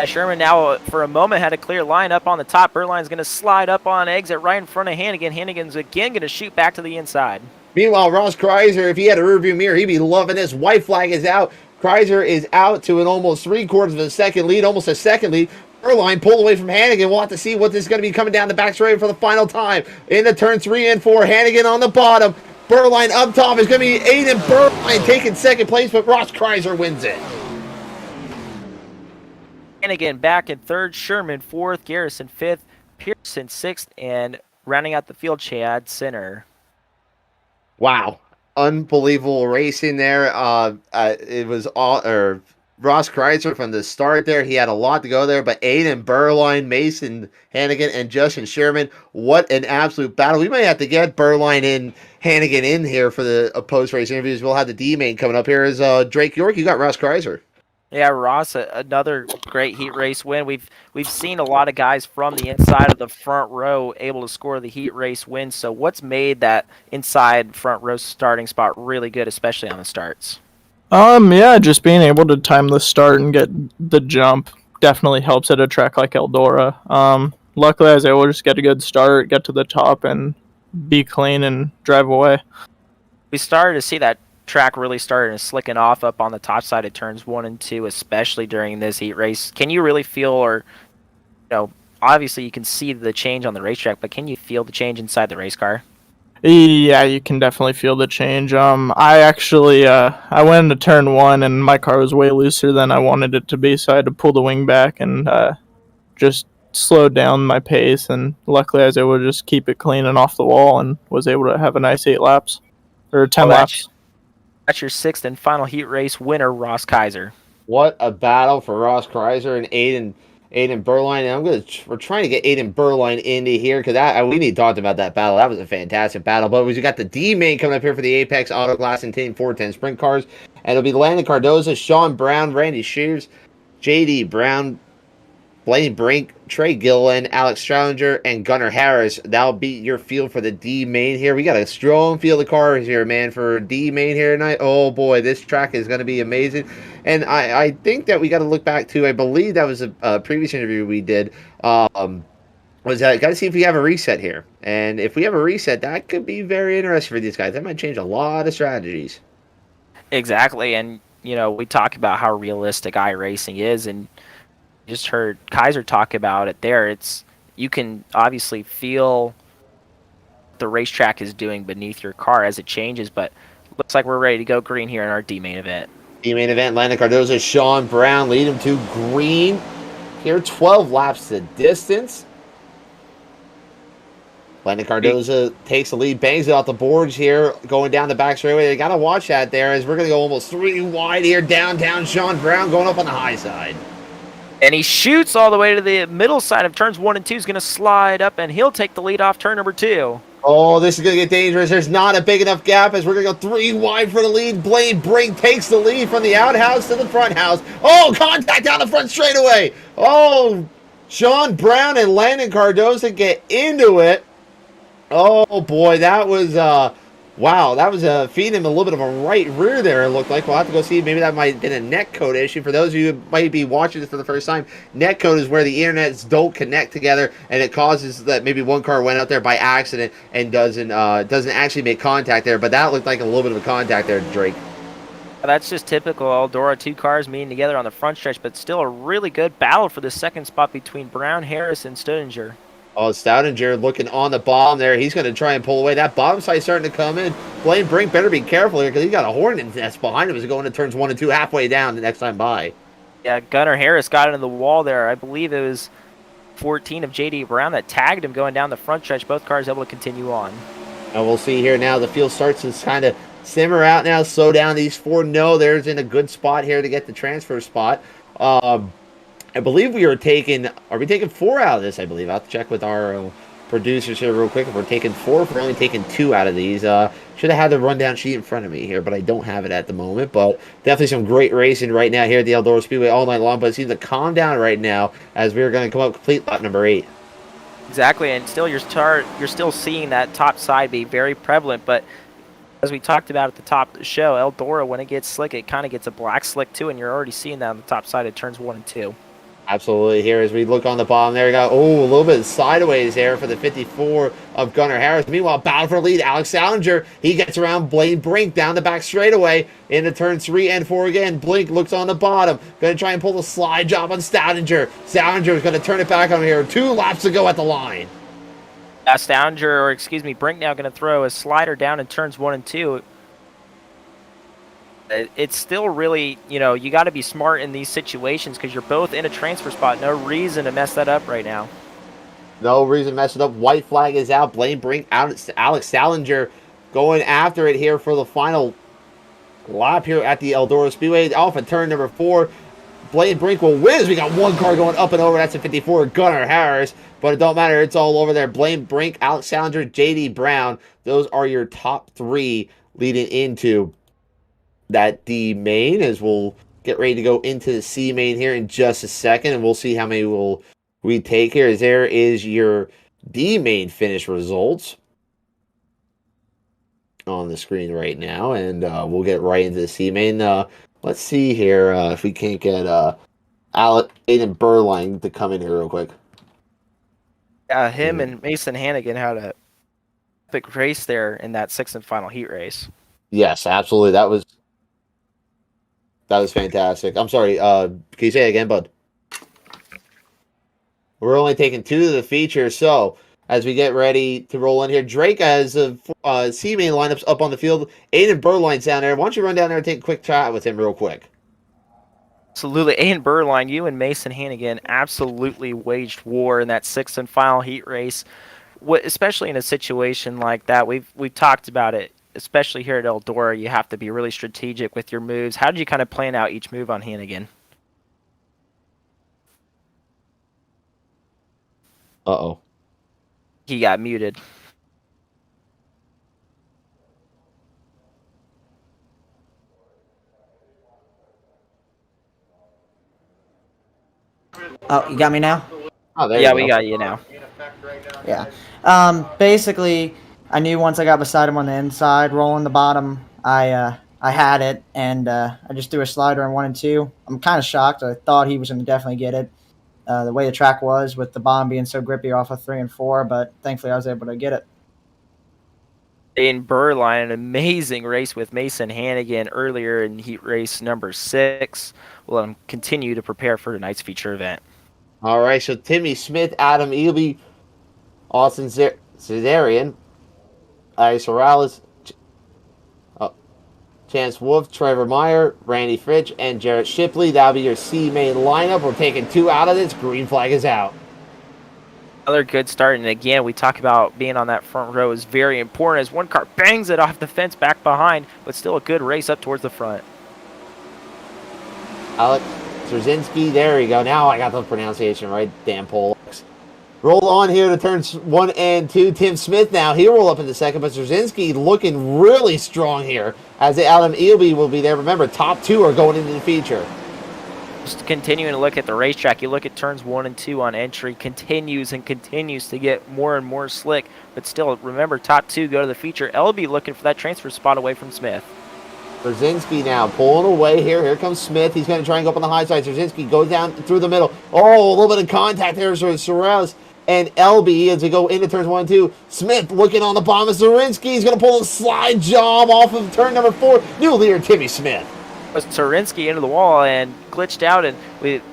Sherman now, for a moment, had a clear line up on the top. Burline's going to slide up on exit right in front of Hannigan. Hannigan's again going to shoot back to the inside. Meanwhile, Ross Kreiser, if he had a rearview mirror, he'd be loving this. White flag is out. Kreiser is out to an almost 3/4 of a second lead, almost a second lead. Burline pulled away from Hannigan. We'll have to see what this is going to be coming down the back straight for the final time. Into turn 3 and 4, Hannigan on the bottom. Burline up top is going to be Aiden Burline taking second place, but Ross Kreiser wins it. Hannigan back in third, Sherman fourth, Garrison fifth, Pearson sixth, and rounding out the field, Chad Center. Wow. Unbelievable racing there. It was Ross Kreiser from the start there. He had a lot to go there, but Aiden Burline, Mason Hannigan, and Justin Sherman, what an absolute battle. We might have to get Burline and Hannigan in here for the post-race interviews. We'll have the D-main coming up here. Is Drake York, you got Ross Kreiser. Yeah, Ross, another great heat race win. We've seen a lot of guys from the inside of the front row able to score the heat race win. So what's made that inside front row starting spot really good, especially on the starts? Yeah, just being able to time the start and get the jump definitely helps at a track like Eldora. Luckily, I was able to just get a good start, get to the top, and be clean and drive away. We started to see that track really started slicking off up on the top side of turns 1 and 2, especially during this heat race. Can you really feel, or obviously you can see the change on the racetrack, but can you feel the change inside the race car? Yeah, you can definitely feel the change. I actually I went into turn 1 and my car was way looser than I wanted it to be, so I had to pull the wing back and just slowed down my pace, and luckily I was able to just keep it clean and off the wall and was able to have a nice 8 laps or 10 laps. That's your 6th and final heat race winner, Ross Kreiser. What a battle for Ross Kreiser and Aiden Burline. And we're trying to get Aiden Burline into here because we need to talk about that battle. That was a fantastic battle. But we got the D main coming up here for the Apex Auto Glass and Tinting 410 Sprint Cars, and it'll be Landon Cardoza, Sean Brown, Randy Shears, JD Brown, Blaine Brink, Trey Gillen, Alex Straulinger, and Gunnar Harris. That'll be your field for the D main here. We got a strong field of cars here, man, for D main here tonight. Oh boy, this track is going to be amazing. And I think that we got to look back to, I believe that was a previous interview we did, was that got to see if we have a reset here. And if we have a reset, that could be very interesting for these guys. That might change a lot of strategies. Exactly. And, we talk about how realistic iRacing is, and just heard Kaiser talk about it there. You can obviously feel the racetrack is doing beneath your car as it changes, but looks like we're ready to go green here in our D-main event. D-main event, Landon Cardoza, Sean Brown lead him to green. Here, 12 laps to distance. Landon Cardoza takes the lead, bangs it off the boards here, going down the back straightaway. They got to watch that there as we're going to go almost 3 wide here, downtown. Sean Brown going up on the high side. And he shoots all the way to the middle side of turns 1 and 2. He's going to slide up, and he'll take the lead off turn number 2. Oh, this is going to get dangerous. There's not a big enough gap as we're going to go 3 wide for the lead. Blaine Brink takes the lead from the outhouse to the front house. Oh, contact down the front straightaway. Oh, Sean Brown and Landon Cardoza get into it. Oh, boy, that was, wow, that was feeding him a little bit of a right rear there, it looked like. We'll have to go see. Maybe that might have been a net code issue. For those of you who might be watching this for the first time, net code is where the internets don't connect together, and it causes that maybe one car went out there by accident and doesn't actually make contact there. But that looked like a little bit of a contact there, Drake. That's just typical Eldora, 2 cars meeting together on the front stretch, but still a really good battle for the second spot between Brown, Harris, and Stodinger. Oh, Stoudinger looking on the bottom there. He's going to try and pull away. That bottom side starting to come in. Blaine Brink better be careful here because he's got a hornet's nest behind him as he going to turns 1 and 2 halfway down the next time by. Yeah, Gunnar Harris got into the wall there. I believe it was 14 of J.D. Brown that tagged him going down the front stretch. Both cars able to continue on. And we'll see here now. The field starts to kind of simmer out now. Slow down these 4. No, there's in a good spot here to get the transfer spot. I believe we are taking 4 out of this, I believe. I'll have to check with our producers here real quick. If we're taking 4, if we're only taking 2 out of these. Should have had the rundown sheet in front of me here, but I don't have it at the moment. But definitely some great racing right now here at the Eldora Speedway all night long. But it seems to calm down right now as we're going to come up complete lap number 8. Exactly, and still you're still seeing that top side be very prevalent, but as we talked about at the top of the show, Eldora, when it gets slick, it kind of gets a black slick too, and you're already seeing that on the top side of turns 1 and 2. Absolutely. Here as we look on the bottom there, we got a little bit sideways there for the 54 of Gunnar Harris. Meanwhile, battle for lead, Alex Salinger. He gets around Blaine Brink down the back straightaway into turns 3 and 4 again. Blink looks on the bottom. Going to try and pull the slide job on Stoudinger. Stoudinger is going to turn it back on here. 2 laps to go at the line. Brink now going to throw a slider down in turns 1 and 2. It's still really, you got to be smart in these situations because you're both in a transfer spot. No reason to mess that up right now. No reason to mess it up. White flag is out. Blaine Brink out. Alex Salinger going after it here for the final lap here at the Eldora Speedway. Off at turn number 4. Blaine Brink will win as we got 1 car going up and over. That's a 54, Gunnar Harris. But it don't matter. It's all over there. Blaine Brink, Alex Salinger, J.D. Brown. Those are your top 3 leading into that D main, as we'll get ready to go into the C main here in just a second, and we'll see how many we take here. As there is your D main finish results on the screen right now, and we'll get right into the C main. Let's see here if we can't get Aiden Burline to come in here real quick. Yeah, him and Mason Hannigan had a epic race there in that 6th and final heat race. Yes, absolutely. That was fantastic. I'm sorry. Can you say it again, bud? We're only taking 2 of the features, so as we get ready to roll in here, Drake has the C main lineups up on the field. Aiden Burline's down there. Why don't you run down there and take a quick chat with him real quick? Absolutely. Aiden Burline, you and Mason Hannigan absolutely waged war in that 6th and final heat race, especially in a situation like that. We've talked about it. Especially here at Eldora, you have to be really strategic with your moves. How did you kind of plan out each move on Hannigan? Uh-oh. He got muted. Oh, you got me now? Oh, there Yeah, you we go. got you now. Yeah. Basically, I knew once I got beside him on the inside, rolling the bottom, I had it, and I just threw a slider in 1 and 2. I'm kind of shocked. I thought he was going to definitely get it. The way the track was with the bottom being so grippy off of 3 and 4, but thankfully I was able to get it. In Burline, an amazing race with Mason Hannigan earlier in heat race number 6. We'll continue to prepare for tonight's feature event. All right, so Timmy Smith, Adam Eby, Austin Cesarian, Iris Morales, Chance Wolf, Trevor Meyer, Randy Fritch, and Jarrett Shipley. That'll be your C main lineup. We're taking 2 out of this. Green flag is out. Another good start, and again, we talk about being on that front row is very important as one car bangs it off the fence back behind, but still a good race up towards the front. Alex Cerzinski, there we go. Now I got the pronunciation right. Damn Polacks. Roll on here to turns 1 and 2. Tim Smith now. He'll roll up in the second, but Cerzinski looking really strong here as the Adam Eelby will be there. Remember, top 2 are going into the feature. Just continuing to look at the racetrack, you look at turns 1 and 2 on entry, continues and continues to get more and more slick, but still, remember, top 2 go to the feature. Elby looking for that transfer spot away from Smith. Cerzinski now pulling away here. Here comes Smith. He's going to try and go up on the high side. Cerzinski goes down through the middle. Oh, a little bit of contact there with Sorrells and LB as we go into turns 1 and 2. Smith looking on the bottom of Cerzinski. He's going to pull a slide job off of turn number 4. New leader, Timmy Smith. Cerzinski into the wall and glitched out, and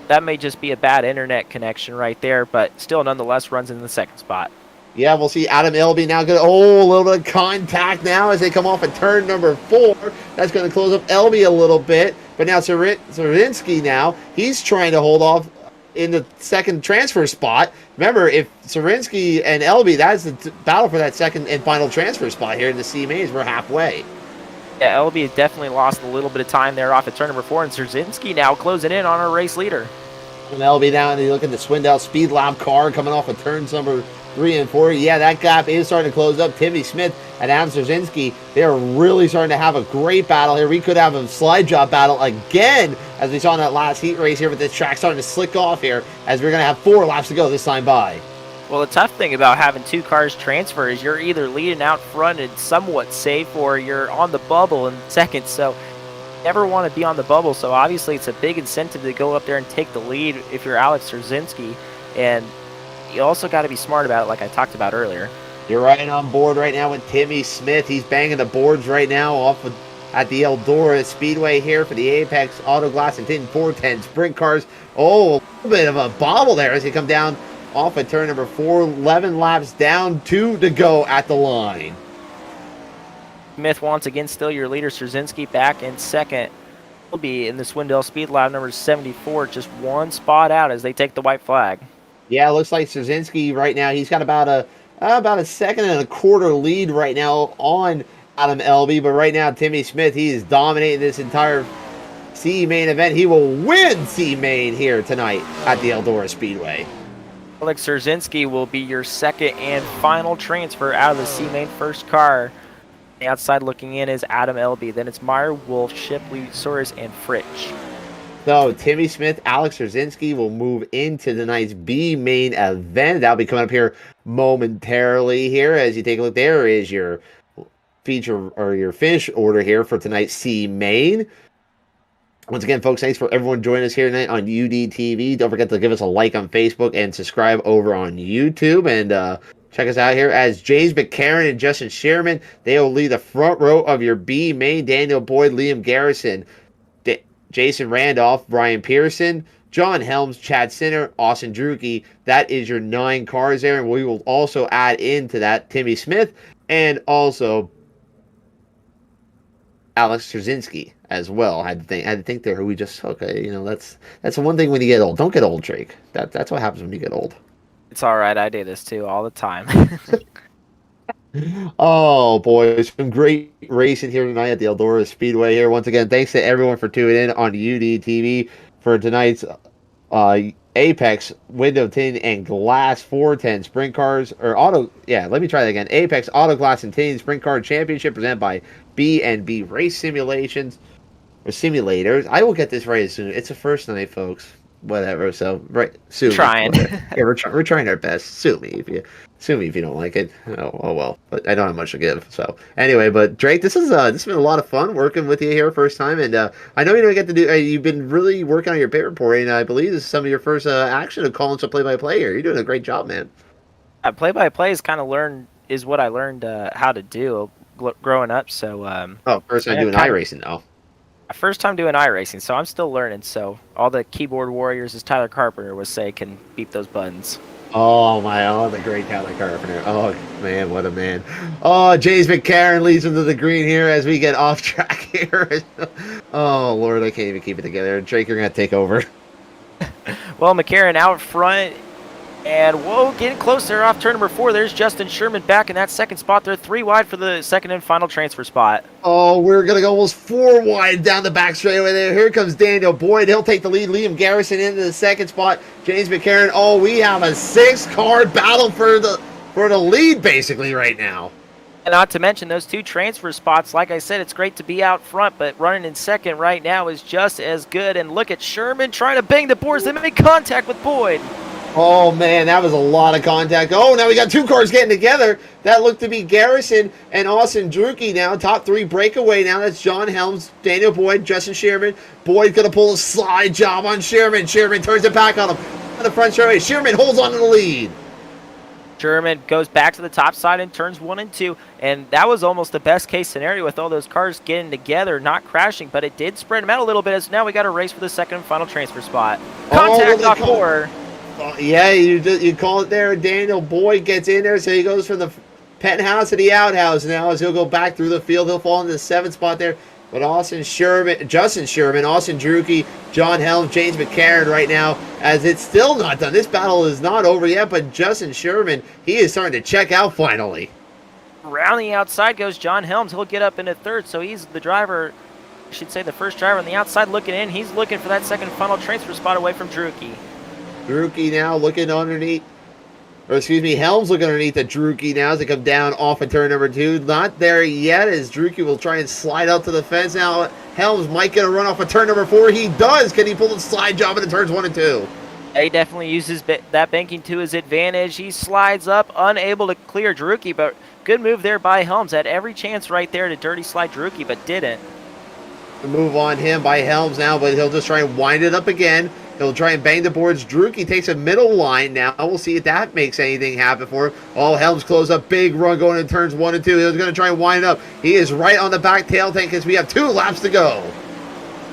that may just be a bad internet connection right there, but still nonetheless runs in the second spot. Yeah, we'll see Adam Elby now. A little bit of contact now as they come off at turn number 4. That's going to close up Elby a little bit. But now Cerzinski now, he's trying to hold off in the second transfer spot. Remember, if Cerzinski and Elby, that's the battle for that second and final transfer spot here in the C mains. We're halfway. Yeah, LB definitely lost a little bit of time there off at turn number 4, and Cerzinski now closing in on our race leader. And LB down, and you look at the Swindell Speed Lab car coming off of turns number 3 and 4. Yeah, that gap is starting to close up. Timmy Smith and Adam Cerzinski, they're really starting to have a great battle here. We could have a slide job battle again, as we saw in that last heat race here, with this track starting to slick off here, as we're going to have 4 laps to go this time by. Well, the tough thing about having 2 cars transfer is you're either leading out front and somewhat safe, or you're on the bubble in second, so you never want to be on the bubble. So obviously it's a big incentive to go up there and take the lead if you're Alex Cerzinski, and you also got to be smart about it, like I talked about earlier. You're right on board right now with Timmy Smith. He's banging the boards right now off of, at the Eldora Speedway here for the Apex Auto Glass and Tinting 410 Sprint Cars. Oh, a little bit of a bobble there as he come down off at turn number 4. 11 laps down, 2 to go at the line. Smith once again still your leader. Cerzinski back in second. Will be in the Swindell Speed Lab number 74, just 1 spot out as they take the white flag. Yeah, it looks like Cerzinski right now, he's got about a second and a quarter lead right now on Adam Elby, but right now Timmy Smith, he is dominating this entire C main event. He will win C main here tonight at the Eldora Speedway. Alex Cerzinski will be your second and final transfer out of the C main first car. The outside looking in is Adam Elby. Then it's Meyer, Wolf, Shipley, Soares, and Fritsch. So Timmy Smith, Alex Cerzinski will move into tonight's B main event. That'll be coming up here momentarily here. As you take a look, there is your feature or your finish order here for tonight's C main. Once again, folks, thanks for everyone joining us here tonight on UDTV. Don't forget to give us a like on Facebook and subscribe over on YouTube. And check us out here as James McCarron and Justin Sherman. They will lead the front row of your B main. Daniel Boyd, Liam Garrison, Jason Randolph, Brian Pearson, John Helms, Chad Sinner, Austin Drucke. That is your 9 cars there. And we will also add into that Timmy Smith and also Alex Cerzinski as well. I had to think there who we just, okay, you know, that's the one thing when you get old. Don't get old, Drake. That's what happens when you get old. It's all right. I do this too all the time. Oh boy, some great racing here tonight at the Eldora Speedway here. Once again, thanks to everyone for tuning in on UDTV for tonight's Apex Window Tin and Glass 410 Sprint Cars or Auto. Yeah, let me try that again. Apex Auto Glass and Tin Sprint Car Championship presented by B&B Race Simulations or Simulators. I will get this right as soon. It's the first night, folks. Whatever. So right, sue me. Trying. Yeah, we're trying our best. Sue me if you don't like it. Oh well. But I don't have much to give. So anyway, but Drake, this has been a lot of fun working with you here first time, and I know you don't get to do. You've been really working on your pit reporting. I believe this is some of your first action of calling some play-by-play here. You're doing a great job, man. Play-by-play is what I learned how to do growing up. So first time doing iRacing though. First time doing iRacing, so I'm still learning. So all the keyboard warriors, as Tyler Carpenter would say, can beep those buttons. The great Tyler Carpenter. Oh man, what a man. Oh, James McCarron leads into the green here as we get off track here. Oh Lord, I can't even keep it together. Drake, you're gonna take over. Well, McCarron out front, And whoa, getting close there off turn number 4. There's Justin Sherman back in that second spot there, 3 wide for the second and final transfer spot. Oh, we're going to go almost 4 wide down the back straightaway there. Here comes Daniel Boyd. He'll take the lead. Liam Garrison into the second spot. James McCarron. Oh, we have a 6-car battle for the lead basically right now. And not to mention those 2 transfer spots. Like I said, it's great to be out front, but running in second right now is just as good. And look at Sherman trying to bang the boards. They make contact with Boyd. Oh, man, that was a lot of contact. Oh, now we got 2 cars getting together. That looked to be Garrison and Austin Drucke now. Top 3 breakaway now. That's John Helms, Daniel Boyd, Justin Sherman. Boyd going to pull a slide job on Sherman. Sherman turns it back on him. On the front straightaway. Sherman holds on to the lead. Sherman goes back to the top side in turns 1 and 2, and that was almost the best case scenario with all those cars getting together, not crashing, but it did spread them out a little bit as now we got a race for the second and final transfer spot. Contact off 4. Yeah, you call it there. Daniel Boyd gets in there, so he goes from the penthouse to the outhouse now as he'll go back through the field. He'll fall into the 7th spot there. But Justin Sherman, Austin Drucke, John Helms, James McCarron right now, as it's still not done. This battle is not over yet, but Justin Sherman, he is starting to check out finally. Around the outside goes John Helms. He'll get up into 3rd, so he's the driver, I should say the first driver on the outside looking in. He's looking for that second final transfer spot away from Drucke. Drucke now looking underneath. Helms looking underneath the Drucke now as they come down off of turn number 2. Not there yet as Drucke will try and slide out to the fence now. Helms might get a run off of turn number 4. He does. Can he pull the slide job into turns 1 and 2? He definitely uses that banking to his advantage. He slides up, unable to clear Drucke, but good move there by Helms. Had every chance right there to dirty slide Drucke, but didn't. The move on him by Helms now, but he'll just try and wind it up again. He'll try and bang the boards. Drucke takes a middle line now. We'll see if that makes anything happen for him. Oh, Helms close up. Big run going in turns 1 and 2. He's going to try and wind it up. He is right on the back tail tank as we have 2 laps to go.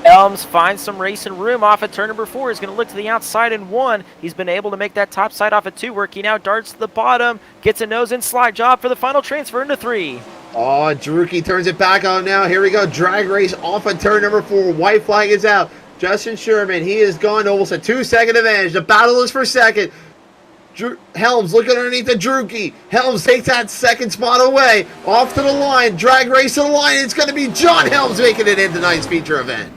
Helms finds some racing room off of turn number 4. He's going to look to the outside in 1. He's been able to make that top side off of 2 work. He now darts to the bottom, gets a nose in slide job for the final transfer into 3. Oh, Drucke turns it back on now. Here we go. Drag race off of turn number 4. White flag is out. Justin Sherman, he has gone almost a 2-second advantage. The battle is for second. Helms looking underneath the Drucke. Helms takes that second spot away. Off to the line. Drag race to the line. It's going to be John Helms making it in tonight's feature event.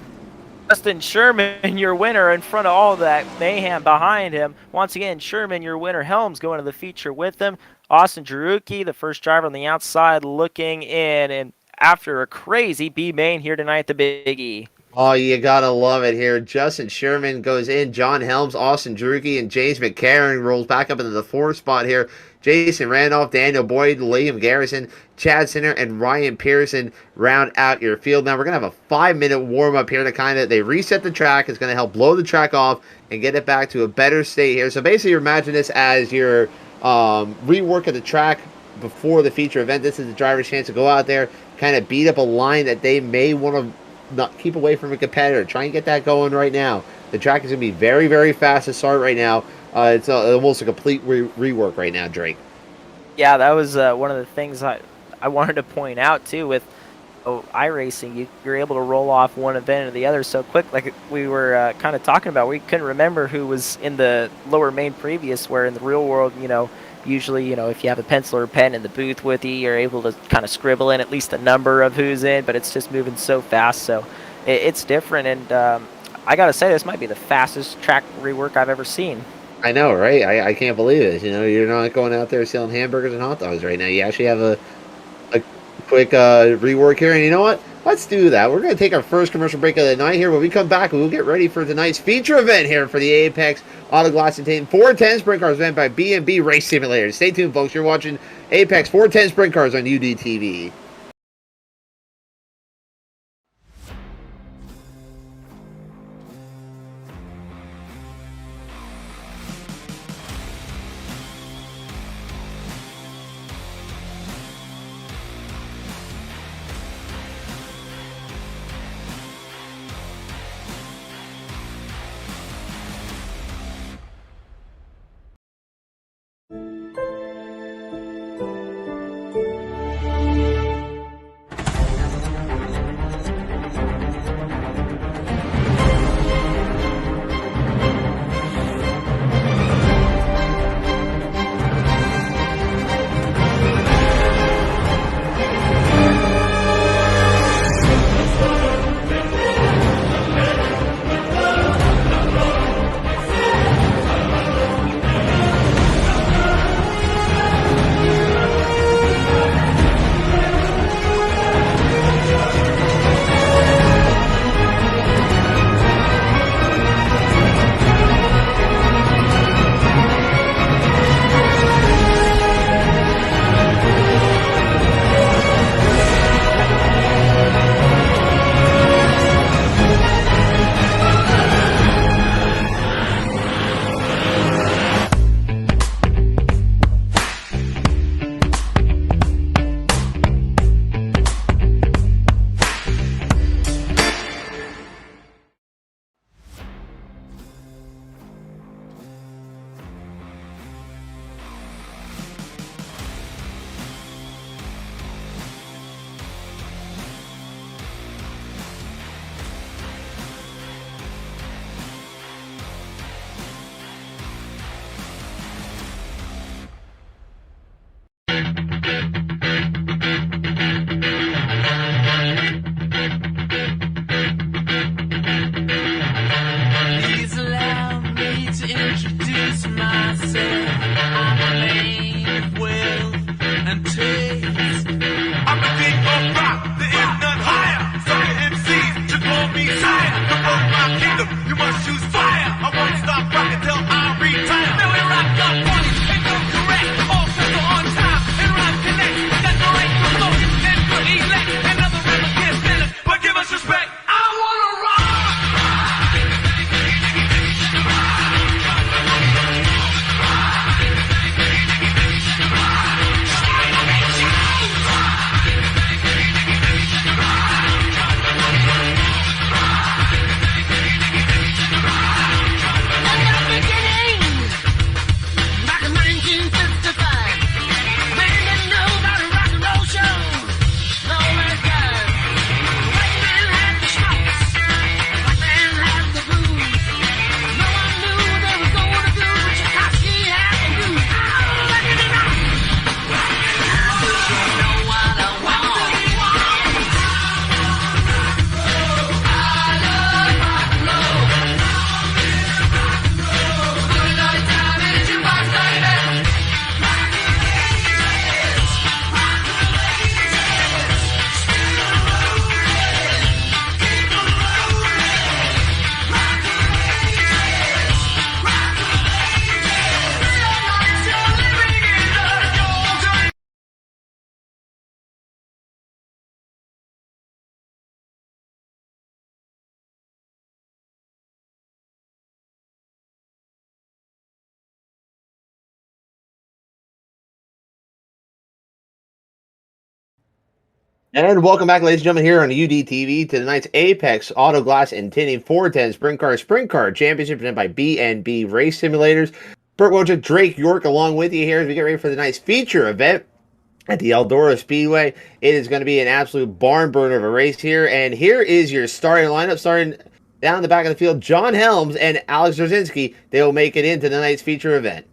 Justin Sherman, your winner, in front of all that mayhem behind him. Once again, Sherman, your winner. Helms going to the feature with him. Austin Drucke, the first driver on the outside, looking in. And after a crazy B main here tonight at the Big E. Oh, you gotta love it here. Justin Sherman goes in. John Helms, Austin Drucke, and James McCarron rolls back up into the 4th spot here. Jason Randolph, Daniel Boyd, Liam Garrison, Chad Sinner, and Ryan Pearson round out your field. Now we're gonna have a 5-minute warm-up here to they reset the track. It's gonna help blow the track off and get it back to a better state here. So basically imagine this as your rework of the track before the feature event. This is the driver's chance to go out there, kind of beat up a line that they may want to not keep away from a competitor. Try and get that going right now. The track is going to be very, very fast to start right now. It's almost a complete rework right now, Drake. Yeah, that was one of the things I wanted to point out, too, with iRacing. You're able to roll off one event or the other so quick. Like we were kind of talking about, we couldn't remember who was in the lower main previous, where in the real world, usually, if you have a pencil or a pen in the booth with you, you're able to kind of scribble in at least a number of who's in, but it's just moving so fast, so it's different. And I gotta say, this might be the fastest track rework I've ever seen. I know, right? I can't believe it. You're not going out there selling hamburgers and hot dogs right now. You actually have a quick rework here, and you know what? Let's do that. We're going to take our first commercial break of the night here. When we come back, we'll get ready for tonight's feature event here for the Apex Auto Glass and Tinting 410 Sprint Cars event by B&B Race Simulators. Stay tuned, folks. You're watching Apex 410 Sprint Cars on UDTV. And welcome back, ladies and gentlemen, here on UDTV to tonight's Apex Auto Glass and Tinting 410 Sprint Car Championship presented by B&B Race Simulators. Burt Wojcik, Drake York along with you here as we get ready for the night's feature event at the Eldora Speedway. It is going to be an absolute barn burner of a race here. And here is your starting lineup. Starting down the back of the field, John Helms and Alex Cerzinski. They will make it into tonight's feature event.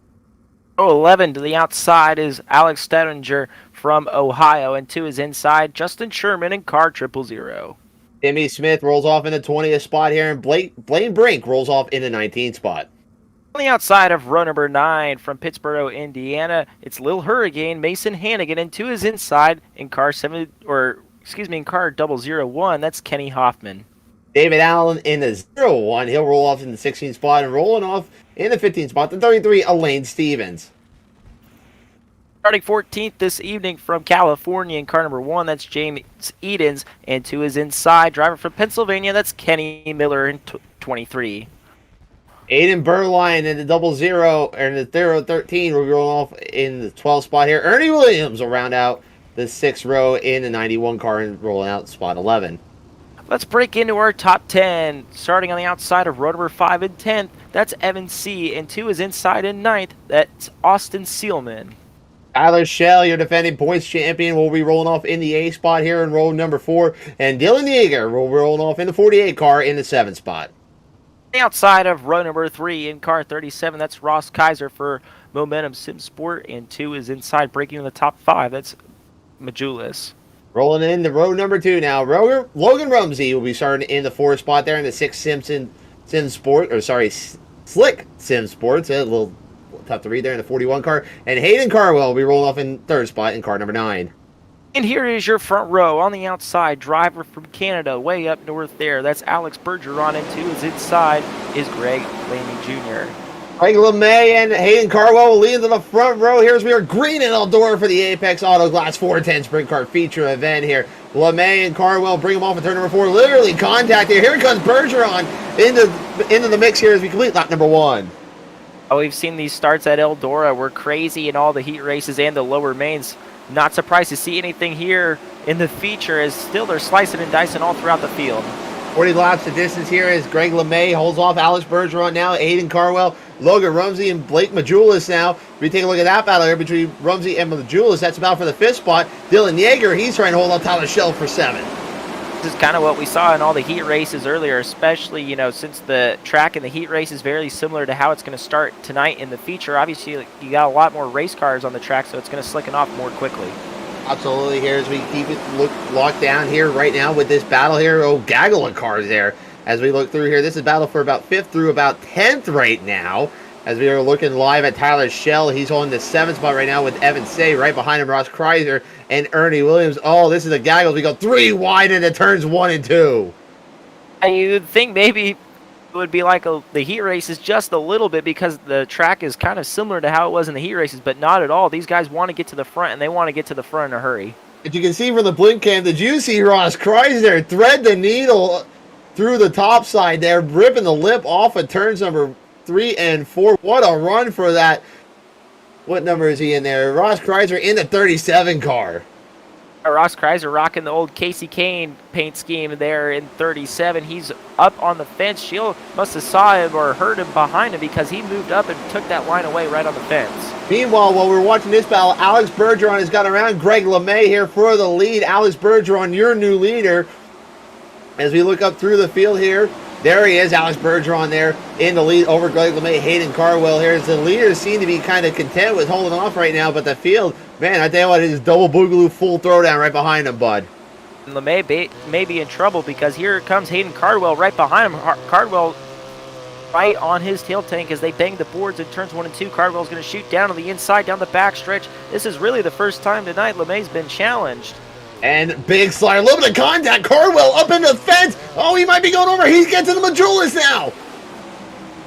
11 to the outside is Alex Stedinger from Ohio, and to his inside, Justin Sherman in car 000. Timmy Smith rolls off in the 20th spot here, and Blaine Brink rolls off in the 19th spot. On the outside of row number 9 from Pittsburgh, Indiana, it's Lil Hurricane, Mason Hannigan, and to his inside in car 001, that's Kenny Hoffman. David Allen in the 01. He'll roll off in the 16th spot, and rolling off in the 15th spot, the 33, Elaine Stevens. Starting 14th this evening from California in car number 1, that's James Edens, and to his inside, driver from Pennsylvania, that's Kenny Miller in 23. Aiden Berline in the 00, or in the 013 will be rolling off in the 12th spot here. Ernie Williams will round out the 6th row in the 91 car and rolling out spot 11. Let's break into our top 10. Starting on the outside of row number 5 and 10th, that's Evan C. And to his inside in 9th, that's Austin Seelman. Tyler Shell, your defending points champion, will be rolling off in the A spot here in row number 4. And Dylan Yeager will be rolling off in the 48 car in the 7th spot. On the outside of row number 3 in car 37, that's Ross Kaiser for Momentum Sim Sport. And to his inside, breaking in the top 5, that's Majulis. Rolling into row number 2 now. Logan Rumsey will be starting in the 4th spot there in the 6th Slick Sim Sports. A little tough to read there in the 41 car. And Hayden Carwell will be rolling off in 3rd spot in car number 9. And here is your front row. On the outside, driver from Canada, way up north there. That's Alex Bergeron, and to his inside is Greg Laney Jr. Greg LeMay and Hayden Carwell will lead into the front row here as we are green and Eldora for the Apex Auto Glass 410 Sprint Car feature event here. LeMay and Carwell bring them off at turn number 4. Literally contact here. Here comes Bergeron into the mix here as we complete lap number 1. Oh, we've seen these starts at Eldora were crazy in all the heat races and the lower mains. Not surprised to see anything here in the feature, as still they're slicing and dicing all throughout the field. 40 laps of distance here as Greg LeMay holds off Alex Bergeron now, Hayden Carwell, Logan Rumsey, and Blake Majulis now. We take a look at that battle here between Rumsey and Majulis. That's about for the 5th spot. Dylan Yeager, he's trying to hold off Tyler Shell for 7. This is kind of what we saw in all the heat races earlier, especially, since the track in the heat race is very similar to how it's going to start tonight in the feature. Obviously, you got a lot more race cars on the track, so it's going to slicken off more quickly. Absolutely, here as we keep it locked down here right now with this battle here. Oh, gaggle of cars there as we look through here. This is battle for about 5th through about 10th right now. As we are looking live at Tyler Shell, he's holding the 7th spot right now with Evan Say. Right behind him, Ross Kreiser and Ernie Williams. Oh, this is a gaggle. We go 3 wide into turns 1 and 2. And you'd think maybe it would be like the heat races just a little bit because the track is kind of similar to how it was in the heat races, but not at all. These guys want to get to the front, and they want to get to the front in a hurry. As you can see from the blink cam, did you see Ross Kreiser thread the needle through the top side there, ripping the lip off of turns number 3 and 4. What a run for that. What number is he in there? Ross Kreiser in the 37 car. Ross Kreiser rocking the old Casey Kane paint scheme there in 37. He's up on the fence. Shield must have saw him or heard him behind him because he moved up and took that line away right on the fence. Meanwhile, while we're watching this battle, Alex Bergeron has got around Greg LeMay here for the lead. Alex Bergeron, your new leader. As we look up through the field here, there he is, Alex Bergeron there in the lead over Greg LeMay, Hayden Carwell here. As the leaders seem to be kind of content with holding off right now, but the field, man, I tell you what, it is double boogaloo full throwdown right behind him, bud. And LeMay may be in trouble because here comes Hayden Cardwell right behind him. Cardwell right on his tail tank as they bang the boards in turns 1 and 2. Cardwell's going to shoot down on the inside, down the back stretch. This is really the first time tonight LeMay's been challenged. And big slider, a little bit of contact. Cardwell up into the fence. Oh, he might be going over. He gets to the Majulis now.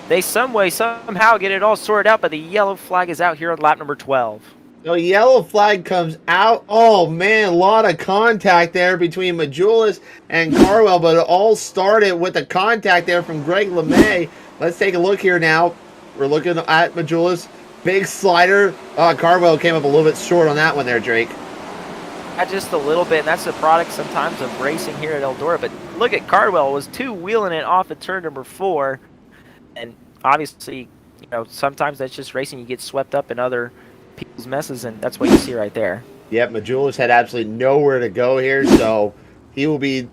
They somehow get it all sorted out, but the yellow flag is out here on lap number 12. So yellow flag comes out. Oh, man, a lot of contact there between Majulis and Carwell, but it all started with the contact there from Greg LeMay. Let's take a look here now. We're looking at Majulis. Big slider. Carwell came up a little bit short on that one there, Drake. Just a little bit, and that's the product sometimes of racing here at Eldora. But look at Cardwell was two-wheeling it off at turn number 4, and obviously, you know, sometimes that's just racing. You get swept up in other people's messes, and that's what you see right there. Yep, Majulis had absolutely nowhere to go here, so he will be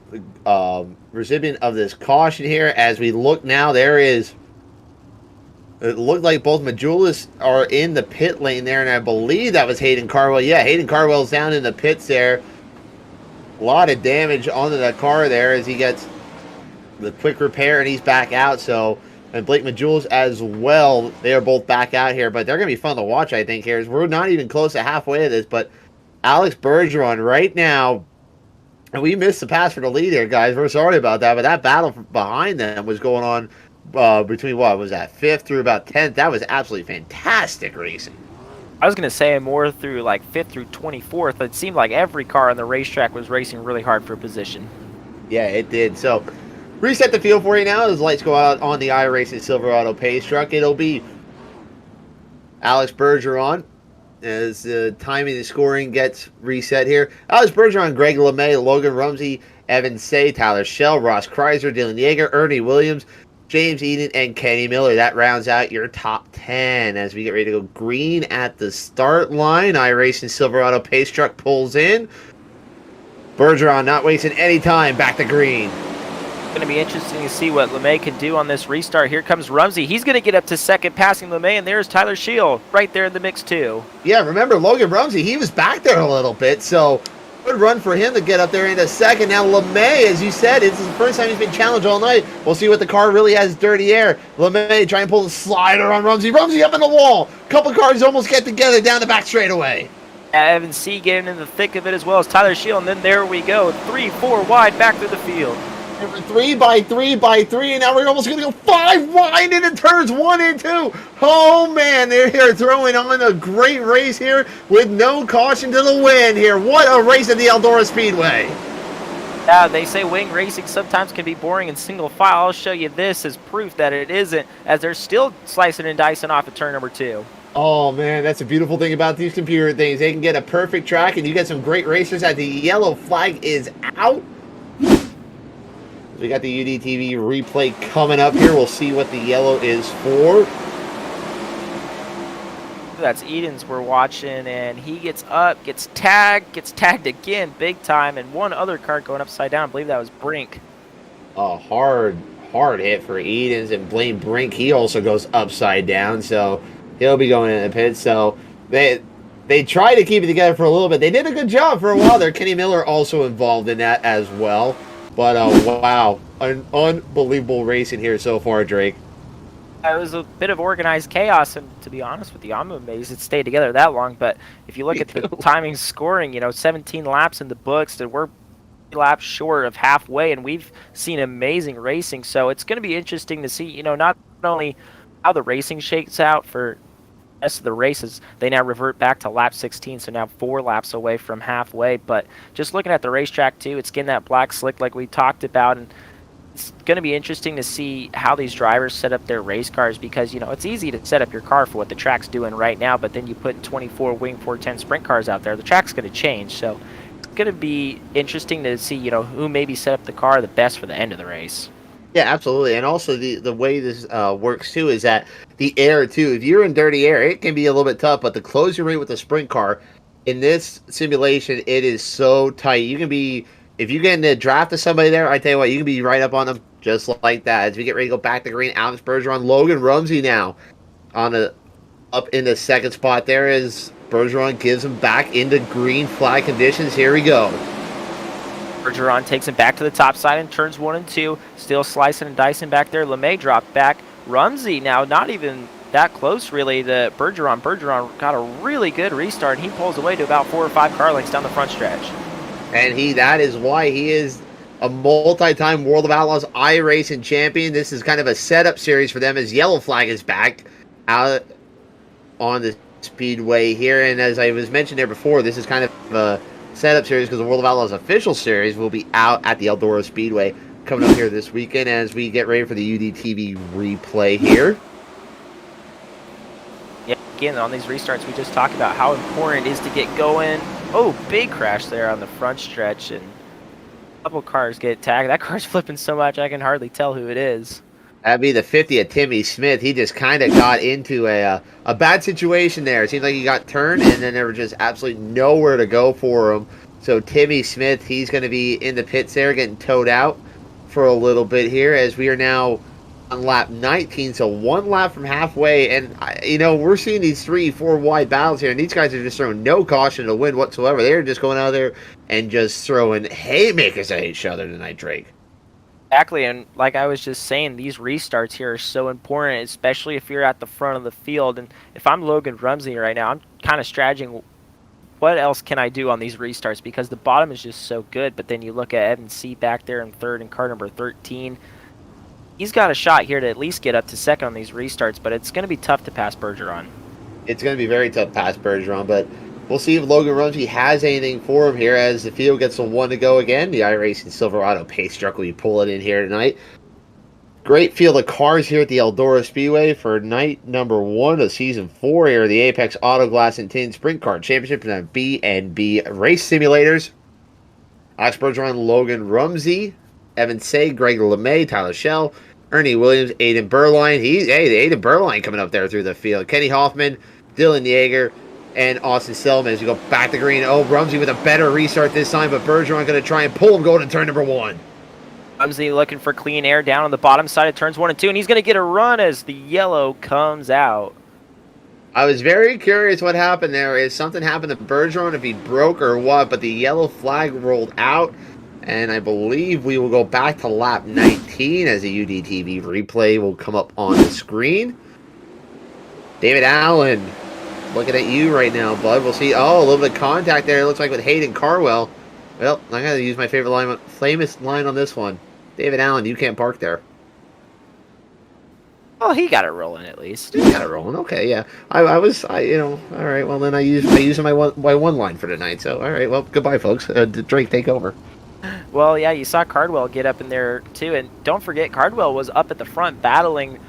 recipient of this caution here. As we look now, it looked like both Majulis are in the pit lane there, and I believe that was Hayden Carwell. Yeah, Hayden Carwell's down in the pits there. A lot of damage onto the car there as he gets the quick repair, and he's back out. So, and Blake Majulis as well, they are both back out here, but they're going to be fun to watch, I think, here. We're not even close to halfway of this, but Alex Bergeron right now, and we missed the pass for the lead here, guys. We're sorry about that, but that battle behind them was going on between, what was that, 5th through about 10th. That was absolutely fantastic racing. I was going to say more through like 5th through 24th. It seemed like every car on the racetrack was racing really hard for position. Yeah, it did. So, reset the field for you now as lights go out on the iRacing Silverado Pace truck. It'll be Alex Bergeron as the timing and scoring gets reset here. Alex Bergeron, Greg LeMay, Logan Rumsey, Evan Say, Tyler Schell, Ross Kreiser, Dylan Yeager, Ernie Williams, James Eden, and Kenny Miller. That rounds out your top 10 as we get ready to go green at the start line. iRacing Silverado Pace truck pulls in. Bergeron not wasting any time, back to green. It's going to be interesting to see what LeMay can do on this restart. Here comes Rumsey. He's going to get up to second, passing LeMay, and there's Tyler Schell right there in the mix too. Yeah, remember Logan Rumsey, he was back there a little bit, so good run for him to get up there into second. Now LeMay, as you said, it's the first time he's been challenged all night. We'll see what the car really has dirty air. LeMay trying to pull the slider on Rumsey. Rumsey up in the wall. Couple cars almost get together down the back straightaway. Evan C getting in the thick of it as well as Tyler Schell, and then there we go. 3-4 wide back through the field. 3 by 3 by 3, and now we're almost going to go 5 wide into turns 1 and 2. Oh, man, they're here throwing on a great race here with no caution to the wind here. What a race at the Eldora Speedway. Yeah, they say wing racing sometimes can be boring in single file. I'll show you this as proof that it isn't, as they're still slicing and dicing off at turn number 2. Oh, man, that's a beautiful thing about these computer things. They can get a perfect track, and you get some great racers as the yellow flag is out. We got the UltimateDirtTV replay coming up here. We'll see what the yellow is for. That's Eden's we're watching, and he gets up, gets tagged again big time, and one other car going upside down. I believe that was Brink. A hard hit for Edens, and Blaine Brink, he also goes upside down, so he'll be going in the pit. So they tried to keep it together for a little bit. They did a good job for a while there. Kenny Miller also involved in that as well. But, wow, an unbelievable racing here so far, Drake. It was a bit of organized chaos, and to be honest with you, I'm amazed it stayed together that long. But if you look at the timing scoring, 17 laps in the books, and we're laps short of halfway, and we've seen amazing racing. So it's going to be interesting to see, not only how the racing shakes out for the rest of the races. They now revert back to lap 16, so now 4 laps away from halfway. But just looking at the racetrack, too, it's getting that black slick like we talked about, and it's going to be interesting to see how these drivers set up their race cars because, it's easy to set up your car for what the track's doing right now, but then you put 24 Wing 410 sprint cars out there, the track's going to change. So it's going to be interesting to see, who maybe set up the car the best for the end of the race. Yeah, absolutely. And also the way this works, too, is that the air, too, if you're in dirty air, it can be a little bit tough, but the closer rate with the sprint car, in this simulation, it is so tight. You can be... If you get in the draft of somebody there, I tell you what, you can be right up on them just like that. As we get ready to go back to green, Alex Bergeron, Logan Rumsey now up in the second spot there as Bergeron gives him back into green flag conditions. Here we go. Bergeron takes him back to the top side in turns 1 and 2. Still slicing and dicing back there. LeMay dropped back. Rumsey now not even that close really to Bergeron. Bergeron got a really good restart, and he pulls away to about 4 or 5 car lengths down the front stretch. And that is why he is a multi-time World of Outlaws iRacing champion. This is kind of a setup series for them as Yellow Flag is back out on the speedway here. And as I was mentioned there before, this is kind of a setup series because the World of Outlaws official series will be out at the Eldora Speedway coming up here this weekend as we get ready for the UltimateDirtTV replay here. Yeah, again, on these restarts, we just talked about how important it is to get going Oh, big crash there on the front stretch, and a couple cars get tagged. That car's flipping so much I can hardly tell who it is. That'd be the 50 of Timmy Smith. He just kind of got into a bad situation there. It seemed like he got turned, and then there was just absolutely nowhere to go for him. So Timmy Smith, he's going to be in the pits there, getting towed out for a little bit here, as we are now on lap 19, so one lap from halfway. And, you know, we're seeing these 3-4 wide battles here, and these guys are just throwing no caution to win whatsoever. They're just going out there and just throwing haymakers at each other tonight, Drake. Exactly, and like I was just saying, these restarts here are so important, especially if you're at the front of the field. And if I'm Logan Rumsey right now, I'm kind of strategizing what else can I do on these restarts, because the bottom is just so good. But then you look at Evan C. back there in third in car number 13. He's got a shot here to at least get up to second on these restarts, but it's going to be tough to pass Bergeron. It's going to be very tough to pass Bergeron, but we'll see if Logan Rumsey has anything for him here as the field gets a one to go again. The iRacing Silverado pace truck will be pulling in here tonight. Great field of cars here at the Eldora Speedway for night number 1 of season 4 here, the Apex Auto Glass and Tin Sprint Car Championship and B&B Race Simulators. Alex Bergeron, Logan Rumsey, Evan Say, Greg LeMay, Tyler Schell, Ernie Williams, Aiden Berline. The Aiden Berline coming up there through the field. Kenny Hoffman, Dylan Yeager, and Austin Selman as you go back to green. Oh, Rumsey with a better restart this time, but Bergeron going to try and pull him going to turn number 1. Rumsey looking for clean air down on the bottom side of turns 1 and 2, and he's going to get a run as the yellow comes out. I was very curious what happened there. Is something happened to Bergeron, if he broke or what, but the yellow flag rolled out, and I believe we will go back to lap 19 as the UDTV replay will come up on the screen. David Allen, looking at you right now, bud. We'll see. Oh, a little bit of contact there. It looks like with Hayden Carwell. Well, I got to use my favorite line, famous line on this one. David Allen, you can't park there. Oh, he got it rolling at least. You got it rolling. Okay, yeah. I was, you know, all right. Well, then I used my one line for tonight. So, all right. Well, goodbye, folks. Drake, take over. Well, yeah, you saw Cardwell get up in there too, and don't forget Cardwell was up at the front battling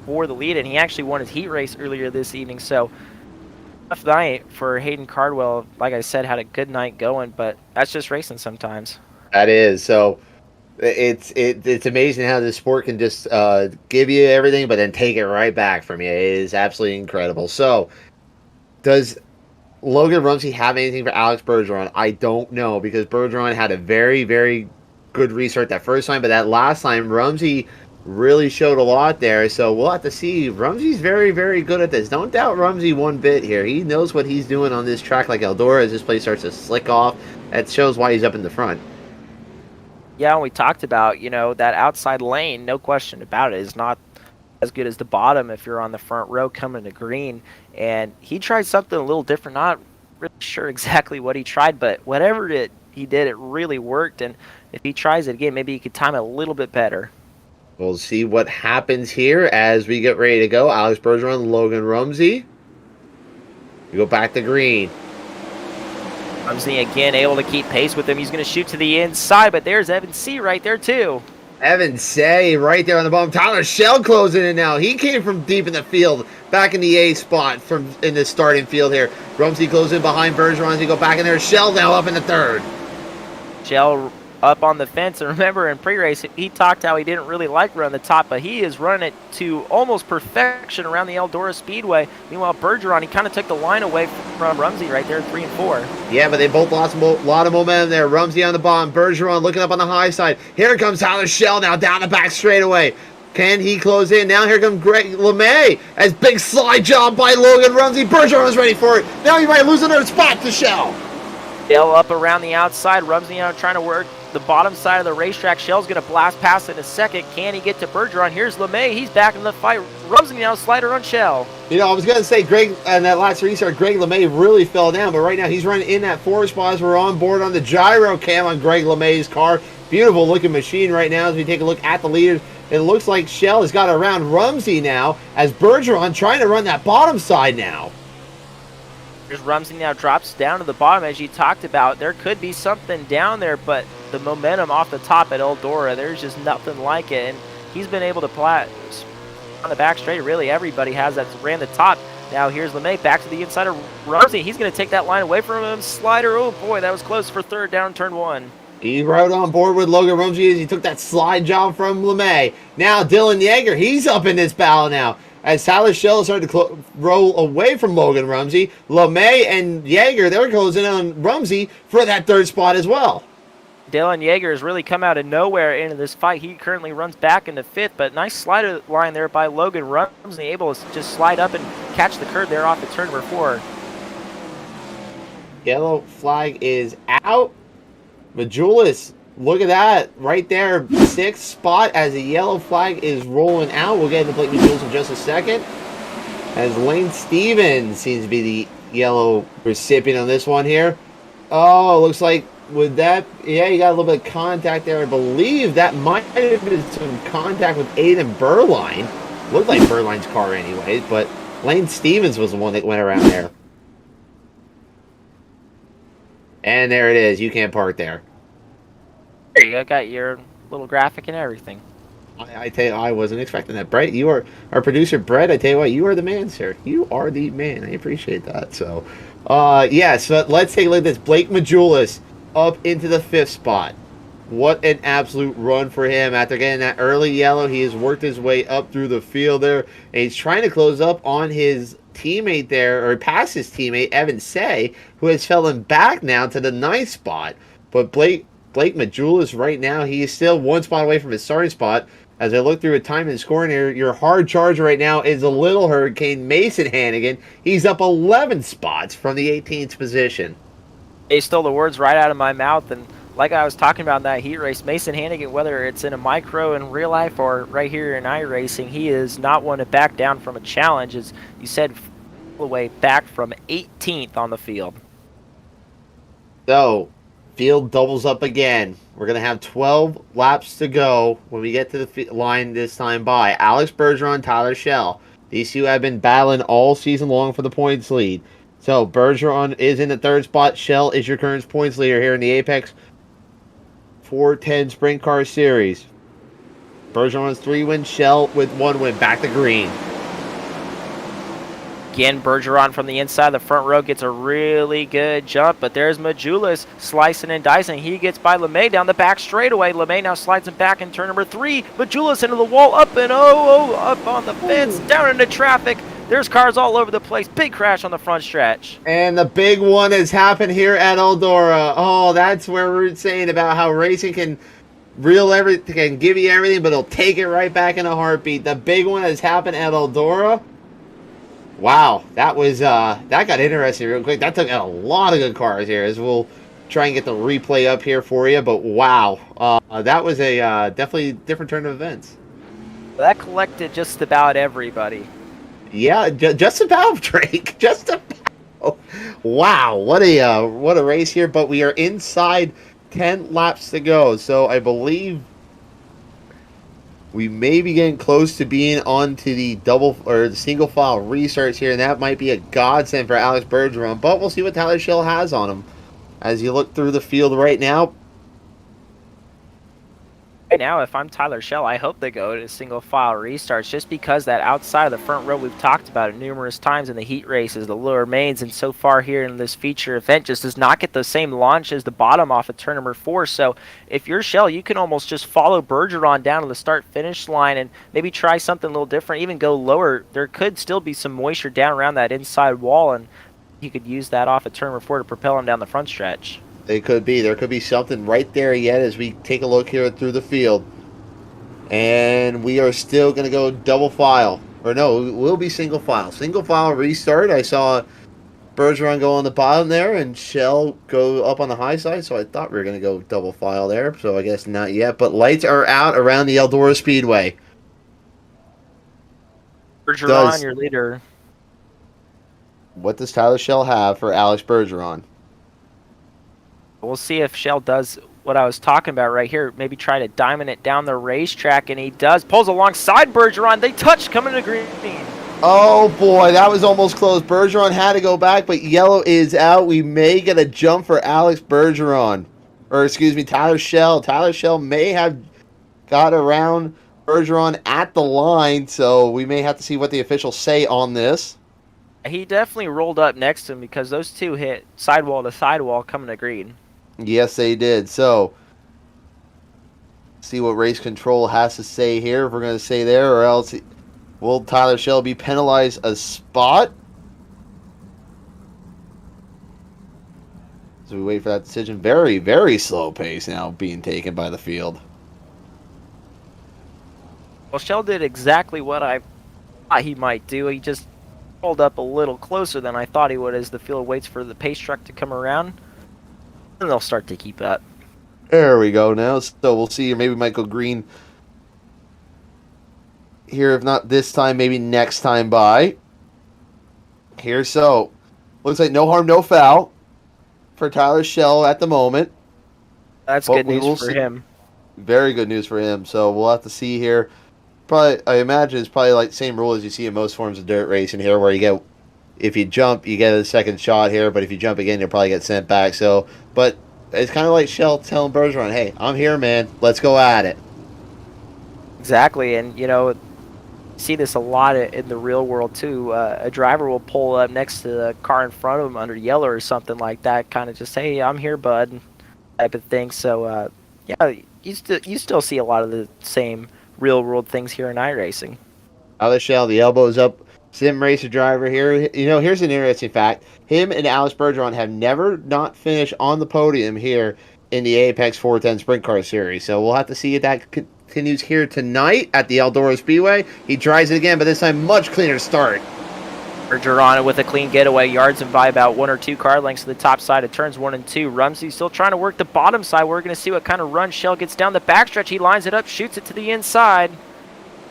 for the lead, and he actually won his heat race earlier this evening. So, tough night for Hayden Cardwell. Like I said, had a good night going, but that's just racing sometimes. That is. So, it's amazing how this sport can just give you everything, but then take it right back from you. It is absolutely incredible. So, does Logan Rumsey have anything for Alex Bergeron? I don't know, because Bergeron had a very, very good restart that first time, but that last time, Rumsey really showed a lot there. So we'll have to see. Rumsey's very, very good at this. Don't doubt Rumsey one bit here. He knows what he's doing on this track like Eldora as this place starts to slick off. That shows why he's up in the front. Yeah, and we talked about, you know, that outside lane, no question about it, is not as good as the bottom if you're on the front row coming to green. And he tried something a little different. Not really sure exactly what he tried, but whatever he did, it really worked. And if he tries it again, maybe he could time it a little bit better. We'll see what happens here as we get ready to go. Alex Bergeron, Logan Rumsey. We go back to green. Rumsey again able to keep pace with him. He's going to shoot to the inside, but there's Evan C. right there too. Evan Say right there on the bottom. Tyler Schell closing in now. He came from deep in the field, back in the A spot from in the starting field here. Rumsey goes in behind Bergeron as he go back in there. Schell now up in the third. Schell up on the fence, and remember in pre-race he talked how he didn't really like running the top, but he is running it to almost perfection around the Eldora Speedway. Meanwhile, Bergeron, he kind of took the line away from Rumsey right there, 3 and 4. Yeah, but they both lost a lot of momentum there. Rumsey on the bottom, Bergeron looking up on the high side. Here comes Tyler Schell now down the back straightaway. Can he close in? Now here comes Greg LeMay as big slide job by Logan Rumsey. Bergeron is ready for it. Now he might lose another spot to Schell. Schell up around the outside. Rumsey now trying to work the bottom side of the racetrack. Schell's going to blast past in a second. Can he get to Bergeron? Here's LeMay. He's back in the fight. Rumsey now slider on Schell. You know, I was going to say, Greg, in that last restart, Greg LeMay really fell down, but right now he's running in that 4 spot as we're on board on the gyro cam on Greg LeMay's car. Beautiful looking machine right now as we take a look at the leaders. It looks like Schell has got around Rumsey now as Bergeron trying to run that bottom side now. Here's Rumsey now drops down to the bottom as you talked about. There could be something down there, but the momentum off the top at Eldora, there's just nothing like it. And he's been able to on the back straight. Really, everybody has that ran the top. Now here's LeMay back to the inside of Rumsey. He's going to take that line away from him. Slider. Oh boy, that was close for third down turn 1. He's right on board with Logan Rumsey as he took that slide job from LeMay. Now Dylan Yeager, he's up in this battle now. As Tyler Schell started to roll away from Logan Rumsey, LeMay and Yeager, they're closing on Rumsey for that third spot as well. Dylan Yeager has really come out of nowhere into this fight. He currently runs back into 5th, but nice slider line there by Logan Rumsey, able to just slide up and catch the curve there off of turn number 4. Yellow flag is out. Majulis, look at that right there, 6th spot as the yellow flag is rolling out. We'll get into Blake Majulis in just a second. As Lane Stevens seems to be the yellow recipient on this one here. Oh, looks like with that, yeah, you got a little bit of contact there. I believe that might have been some contact with Aiden Burline. Looked like Burline's car anyways, but Lane Stevens was the one that went around there. And there it is. You can't park there. There you go. Got your little graphic and everything. I tell you, I wasn't expecting that. Brett, you are our producer. Brett, I tell you what, you are the man, sir. You are the man. I appreciate that. So, yeah. So let's take a look at this. Blake Majulis up into the 5th spot. What an absolute run for him. After getting that early yellow, he has worked his way up through the field there, and he's trying to close up on his teammate there, or past his teammate Evan Say, who has fallen back now to the 9th spot. But Blake Majulis right now, he is still 1 spot away from his starting spot. As I look through a time and scoring here, your hard charger right now is a little hurricane Mason Hannigan. He's up 11 spots from the 18th position. They stole the words right out of my mouth, and like I was talking about in that heat race, Mason Hannigan, whether it's in a micro in real life or right here in iRacing, he is not one to back down from a challenge. As you said, all the way back from 18th on the field. So, field doubles up again. We're going to have 12 laps to go when we get to the line this time by Alex Bergeron, Tyler Schell. These two have been battling all season long for the points lead. So, Bergeron is in the 3rd spot. Schell is your current points leader here in the Apex 410 Sprint Car Series. Bergeron's 3 wins, Schell with 1 win. Back to green. Again, Bergeron from the inside of the front row gets a really good jump, but there's Majulis slicing and dicing. He gets by LeMay down the back straightaway. LeMay now slides him back in turn number 3. Majulis into the wall, up and up on the fence, down into traffic. There's cars all over the place. Big crash on the front stretch. And the big one has happened here at Eldora. Oh, that's where we're saying about how racing can can give you everything, but it'll take it right back in a heartbeat. The big one has happened at Eldora. Wow, that was that got interesting real quick. That took out a lot of good cars here, as we'll try and get the replay up here for you. But wow, that was a definitely different turn of events. That collected just about everybody. Yeah, just about, Drake. Just about. Wow, what a race here. But we are inside 10 laps to go, so I believe we may be getting close to being onto the double or the single file restarts here, and that might be a godsend for Alex Bergeron. But we'll see what Tyler Schell has on him as you look through the field right now. Right now, if I'm Tyler Schell, I hope they go to single file restarts, just because that outside of the front row, we've talked about it numerous times in the heat races, the lower mains, and so far here in this feature event just does not get the same launch as the bottom off of turn number 4. So if you're Schell, you can almost just follow Bergeron down to the start-finish line and maybe try something a little different, even go lower. There could still be some moisture down around that inside wall, and you could use that off of turn number 4 to propel him down the front stretch. It could be. There could be something right there yet as we take a look here through the field. And we are still going to go double file. Or no, it will be single file. Single file restart. I saw Bergeron go on the bottom there and Schell go up on the high side. So I thought we were going to go double file there. So I guess not yet. But lights are out around the Eldora Speedway. Bergeron, your leader. What does Tyler Schell have for Alex Bergeron? We'll see if Schell does what I was talking about right here. Maybe try to diamond it down the racetrack, and he does. Pulls alongside Bergeron. They touch coming to green. Oh, boy, that was almost close. Bergeron had to go back, but yellow is out. We may get a jump for Alex Bergeron. Or, excuse me, Tyler Schell. Tyler Schell may have got around Bergeron at the line, so we may have to see what the officials say on this. He definitely rolled up next to him because those two hit sidewall to sidewall coming to green. Yes, they did. So, see what race control has to say here. If we're going to say there, or else will Tyler Schell be penalized a spot? So we wait for that decision. Very, very slow pace now being taken by the field. Well, Schell did exactly what I thought he might do. He just rolled up a little closer than I thought he would as the field waits for the pace truck to come around. And they'll start to keep up. There we go now. So we'll see. Maybe Michael Green here. If not this time, maybe next time by. Here, so. Looks like no harm, no foul for Tyler Schell at the moment. That's good news for him. Very good news for him. So we'll have to see here. Probably, I imagine it's probably like the same rule as you see in most forms of dirt racing here, where you get, if you jump, you get a second shot here, but if you jump again, you'll probably get sent back. So, but it's kind of like Schell telling Bergeron, hey, I'm here, man. Let's go at it. Exactly, and you know, see this a lot in the real world too. A driver will pull up next to the car in front of him under yellow or something like that, kind of just, hey, I'm here, bud, type of thing. So, yeah, you still see a lot of the same real world things here in iRacing. Tyler Schell, the elbows up, sim racer driver here. You know, here's an interesting fact. Him and Alex Bergeron have never not finished on the podium here in the Apex 410 Sprint Car Series. So we'll have to see if that continues here tonight at the Eldora Speedway. He tries it again, but this time much cleaner start. Bergeron with a clean getaway, yards him by about 1 or 2 car lengths to the top side of turns 1 and 2. Rumsey still trying to work the bottom side. We're going to see what kind of run Schell gets down the backstretch. He lines it up, shoots it to the inside.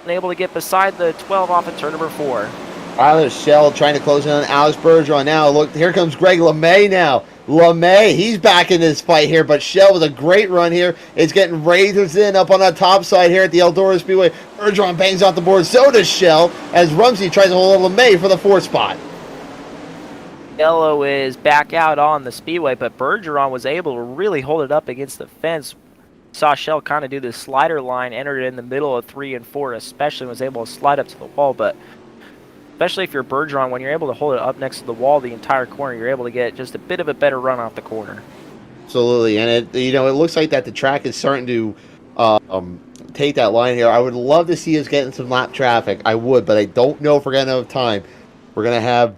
Unable to get beside the 12 off of turn number 4. Tyler Schell trying to close in on Alex Bergeron now. Look, here comes Greg LeMay now. LeMay, he's back in this fight here, but Schell with a great run here is getting razors in up on the top side here at the Eldora Speedway. Bergeron bangs off the board, so does Schell, as Rumsey tries to hold LeMay for the 4th spot. Yellow is back out on the speedway, but Bergeron was able to really hold it up against the fence. Saw Schell kind of do the slider line, entered it in the middle of 3 and 4 especially, was able to slide up to the wall, but especially if you're Bergeron, when you're able to hold it up next to the wall the entire corner, you're able to get just a bit of a better run off the corner. Absolutely, and it looks like that the track is starting to take that line here. I would love to see us getting some lap traffic. I would, but I don't know if we're going to have time. We're going to have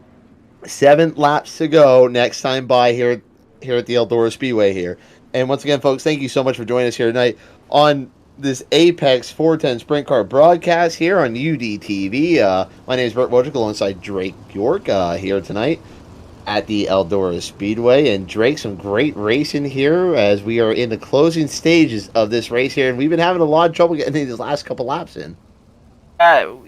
7 laps to go next time by here at the Eldora Speedway here. And once again, folks, thank you so much for joining us here tonight on this Apex 410 Sprint Car broadcast here on UDTV. My name is Bert Wojcik alongside Drake York here tonight at the Eldora Speedway. And Drake, some great racing here as we are in the closing stages of this race here. And we've been having a lot of trouble getting these last couple laps in.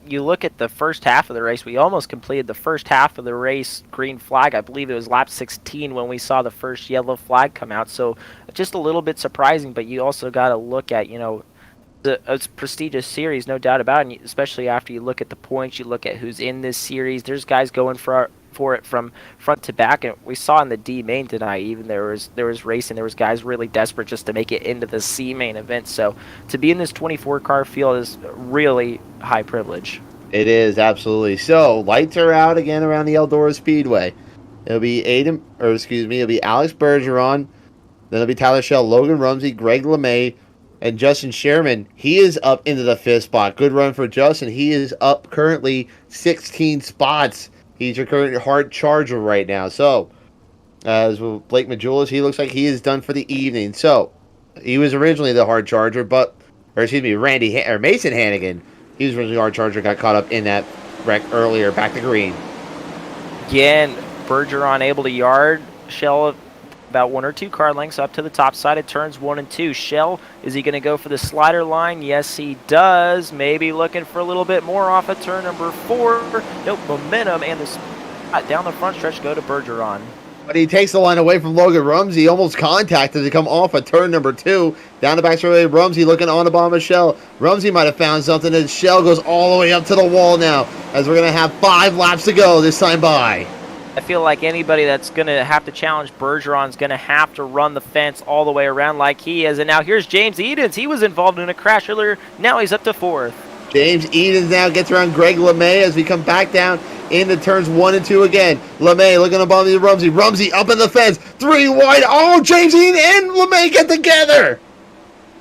You look at the first half of the race, we almost completed the first half of the race green flag. I believe it was lap 16 when we saw the first yellow flag come out. So just a little bit surprising, but you also got to look at, it's a prestigious series, no doubt about it, and especially after you look at the points, you look at who's in this series. There's guys going for it from front to back, and we saw in the D main tonight, even there was racing, there was guys really desperate just to make it into the C main event. So to be in this 24 car field is really high privilege. It is, absolutely. So lights are out again around the Eldora Speedway. It'll be it'll be Alex Bergeron, then it'll be Tyler Schell, Logan Rumsey, Greg LeMay, and Justin Sherman. He is up into the 5th spot. Good run for Justin. He is up currently 16 spots. He's your current hard charger right now. So, as with Blake Majulis, he looks like he is done for the evening. So, he was originally the hard charger, Mason Hannigan. He was originally hard charger, got caught up in that wreck earlier. Back to green. Again, Bergeron able to yard Schell about 1 or 2 car lengths up to the top side of turns 1 and 2. Schell, is he going to go for the slider line? Yes, he does. Maybe looking for a little bit more off of turn number 4. Nope, momentum and the spot down the front stretch go to Bergeron. But he takes the line away from Logan Rumsey, almost contacted to come off of turn number 2. Down the back straight, Rumsey looking on the bottom of Schell. Rumsey might have found something, and Schell goes all the way up to the wall now, as we're going to have 5 laps to go this time by. I feel like anybody that's going to have to challenge Bergeron is going to have to run the fence all the way around like he is. And now here's James Edens. He was involved in a crash earlier. Now he's up to 4th. James Edens now gets around Greg LeMay as we come back down into turns 1 and 2 again. LeMay looking above the Rumsey. Rumsey up in the fence. 3 wide. Oh, James Eaton and LeMay get together.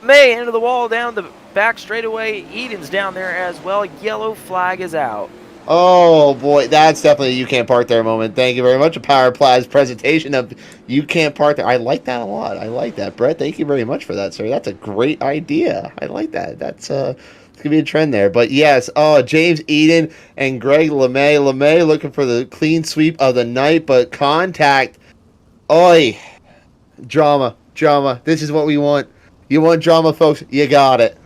May into the wall down the back straightaway. Eden's down there as well. Yellow flag is out. Oh boy, that's definitely a You Can't Park There moment. Thank you very much. A Power Pla's presentation of You Can't Park There. I like that a lot. I like that, Brett. Thank you very much for that, sir. That's a great idea. I like that. That's it's gonna be a trend there. But yes, James Eden and Greg LeMay. LeMay looking for the clean sweep of the night, but contact. Oi, drama. This is what we want. You want drama, folks? You got it.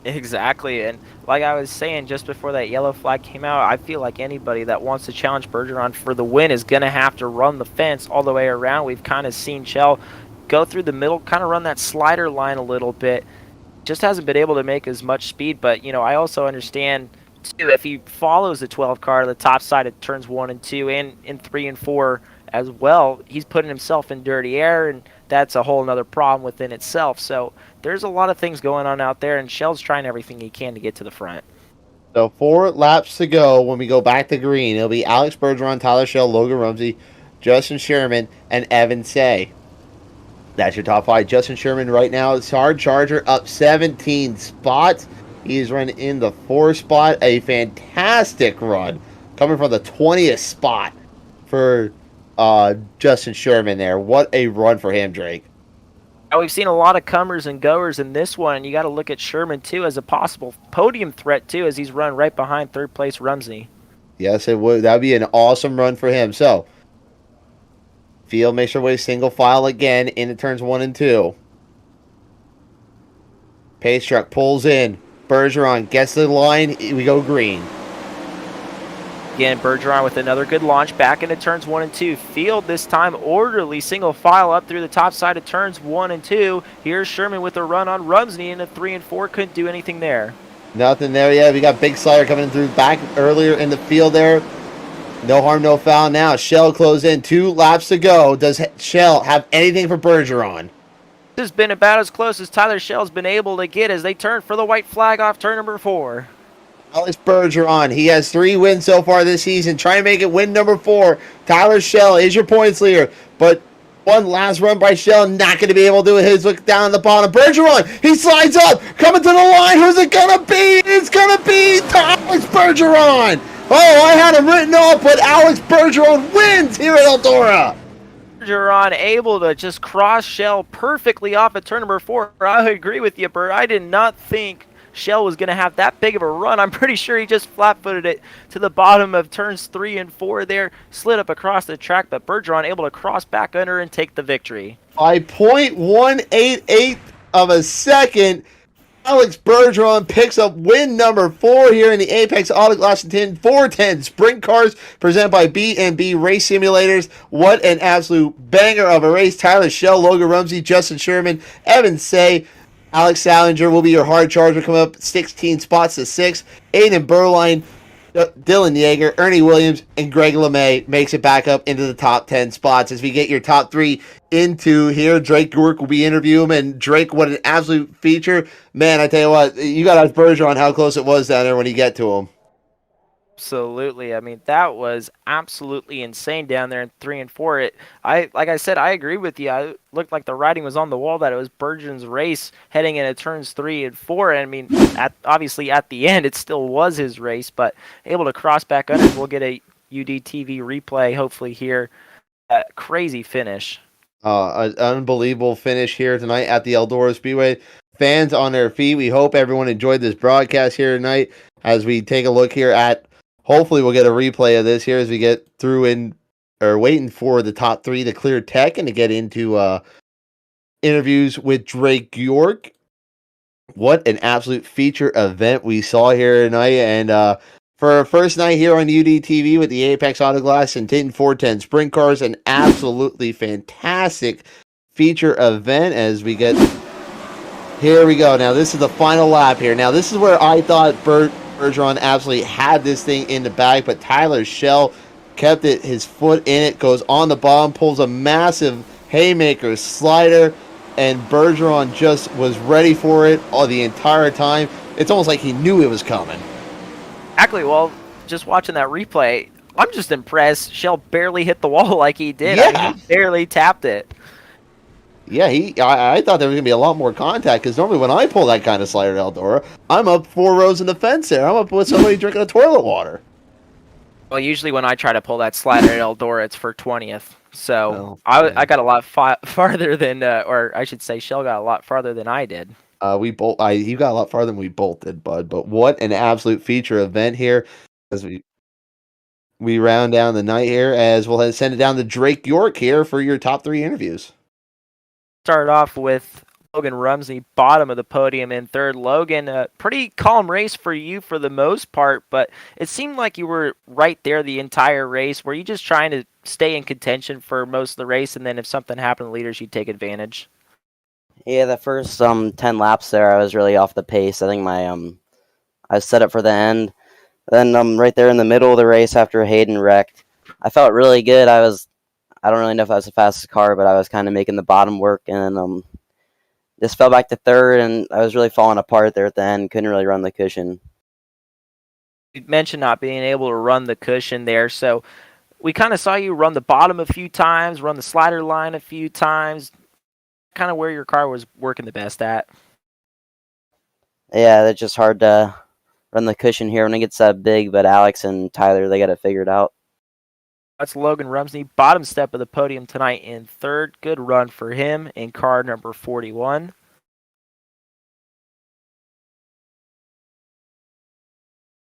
Exactly, and like I was saying just before that yellow flag came out, I feel like anybody that wants to challenge Bergeron for the win is going to have to run the fence all the way around. We've kind of seen Shell go through the middle, kind of run that slider line a little bit. Just hasn't been able to make as much speed, but, you know, I also understand, too, if he follows the 12 car to the top side of turns 1 and 2 and in 3 and 4 as well, he's putting himself in dirty air, and that's a whole nother problem within itself. So there's a lot of things going on out there, and Shell's trying everything he can to get to the front. So 4 laps to go when we go back to green. It'll be Alex Bergeron, Tyler Shell, Logan Rumsey, Justin Sherman, and Evan Say. That's your top 5. Justin Sherman right now is hard charger up 17 spots. He's running in the 4th spot. A fantastic run coming from the 20th spot for Justin Sherman there. What a run for him, Drake. Now, we've seen a lot of comers and goers in this one, and you got to look at Sherman, too, as a possible podium threat, too, as he's run right behind third-place Rumsey. Yes, it would. That would be an awesome run for him. So, field makes her way single file again into turns 1 and 2. Pace truck pulls in. Bergeron gets the line. We go green. Again, Bergeron with another good launch back into turns 1 and 2. Field this time orderly single file up through the top side of turns 1 and 2. Here's Sherman with a run on Rumsey into 3 and 4. Couldn't do anything there. Nothing there yet. We got big slider coming through back earlier in the field there. No harm, no foul now. Shell closed in. 2 laps to go. Does Shell have anything for Bergeron? This has been about as close as Tyler Shell's been able to get as they turn for the white flag off turn number 4. Alex Bergeron, he has 3 wins so far this season. Trying to make it win number 4. Tyler Shell is your points leader, but one last run by Shell, not going to be able to do it. His look down the bottom. Bergeron, he slides up, coming to the line. Who's it going to be? It's going to be Alex Bergeron. Oh, I had him written off, but Alex Bergeron wins here at Eldora. Bergeron able to just cross Shell perfectly off at turn number 4. I agree with you, Bert. I did not think Shell was going to have that big of a run. I'm pretty sure he just flat-footed it to the bottom of turns 3 and 4 there, slid up across the track, but Bergeron able to cross back under and take the victory. By 0.188 of a second, Alex Bergeron picks up win number 4 here in the Apex Auto Glass and Tin 410 Sprint Cars presented by B&B Race Simulators. What an absolute banger of a race. Tyler Shell, Logan Rumsey, Justin Sherman, Evan Say, Alex Salinger will be your hard charger, coming up 16 spots to 6. Aiden Berline, Dylan Yeager, Ernie Williams, and Greg LeMay makes it back up into the top 10 spots. As we get your top 3 into here, Drake York will be interviewing him. And Drake, what an absolute feature. Man, I tell you what, you got to ask Bergeron how close it was down there when you get to him. Absolutely. I mean, that was absolutely insane down there in 3 and 4. Like I said, I agree with you. It looked like the writing was on the wall that it was Bergeron's race heading into turns 3 and 4. And I mean, obviously at the end, it still was his race, but able to cross back under. We'll get a UDTV replay hopefully here. Crazy finish. An unbelievable finish here tonight at the Eldora Speedway. Fans on their feet. We hope everyone enjoyed this broadcast here tonight as we take a look here at. Hopefully we'll get a replay of this here as we get through waiting for the top 3 to clear tech and to get into interviews with Drake York. What an absolute feature event we saw here tonight. And for our first night here on UDTV with the Apex Auto Glass and Tinting 410 Sprint Cars, an absolutely fantastic feature event as we get... Here we go. Now this is the final lap here. Now this is where I thought Bergeron absolutely had this thing in the bag, but Tyler Shell kept his foot in it, goes on the bottom, pulls a massive haymaker slider, and Bergeron just was ready for it all the entire time. It's almost like he knew it was coming. Exactly. Well, just watching that replay, I'm just impressed. Shell barely hit the wall like he did. Yeah. I mean, he barely tapped it. Yeah, I thought there was gonna be a lot more contact because normally when I pull that kind of slider at Eldora, I'm up 4 rows in the fence there. I'm up with somebody drinking a toilet water. Well, usually when I try to pull that slider at Eldora, it's for 20th. So Oh, I got a lot farther than, or I should say, Shell got a lot farther than I did. you got a lot farther than we both did, bud. But what an absolute feature event here as we round down the night here. As we'll send it down to Drake York here for your top 3 interviews. Start off with Logan Rumsey, bottom of the podium in third. Logan, a pretty calm race for you for the most part, but it seemed like you were right there the entire race. Were you just trying to stay in contention for most of the race, and then if something happened to leaders, you'd take advantage? Yeah, the first 10 laps there, I was really off the pace. I think my I was set up for the end. Then right there in the middle of the race after Hayden wrecked, I felt really good. I don't really know if I was the fastest car, but I was kind of making the bottom work, and just fell back to third, and I was really falling apart there at the end. Couldn't really run the cushion. You mentioned not being able to run the cushion there, so we kind of saw you run the bottom a few times, run the slider line a few times, kind of where your car was working the best at. Yeah, it's just hard to run the cushion here when it gets that big, but Alex and Tyler, they got it figured out. That's Logan Rumsey, bottom step of the podium tonight in third. Good run for him in car number 41.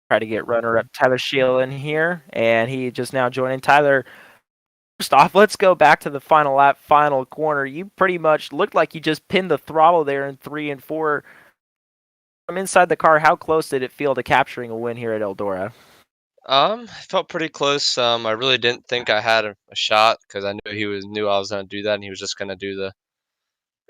Try to get runner-up Tyler Scheel in here, and he just now joining. Tyler, first off, let's go back to the final lap, final corner. You pretty much looked like you just pinned the throttle there in 3 and 4. From inside the car, how close did it feel to capturing a win here at Eldora? I felt pretty close. I really didn't think I had a shot because I knew knew I was gonna do that, and he was just gonna do the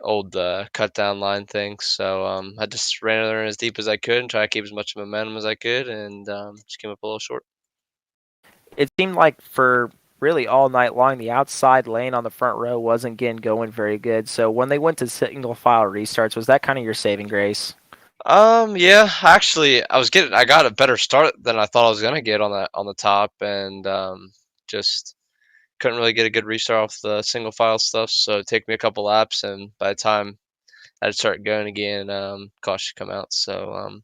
old cut down line thing. So I just ran there as deep as I could and try to keep as much momentum as I could, and just came up a little short. It seemed like for really all night long, the outside lane on the front row wasn't going very good. So when they went to single file restarts, was that kind of your saving grace? Yeah, actually, I got a better start than I thought I was gonna get on the top, and just couldn't really get a good restart off the single file stuff. So it took me a couple laps, and by the time I'd start going again, caution come out. So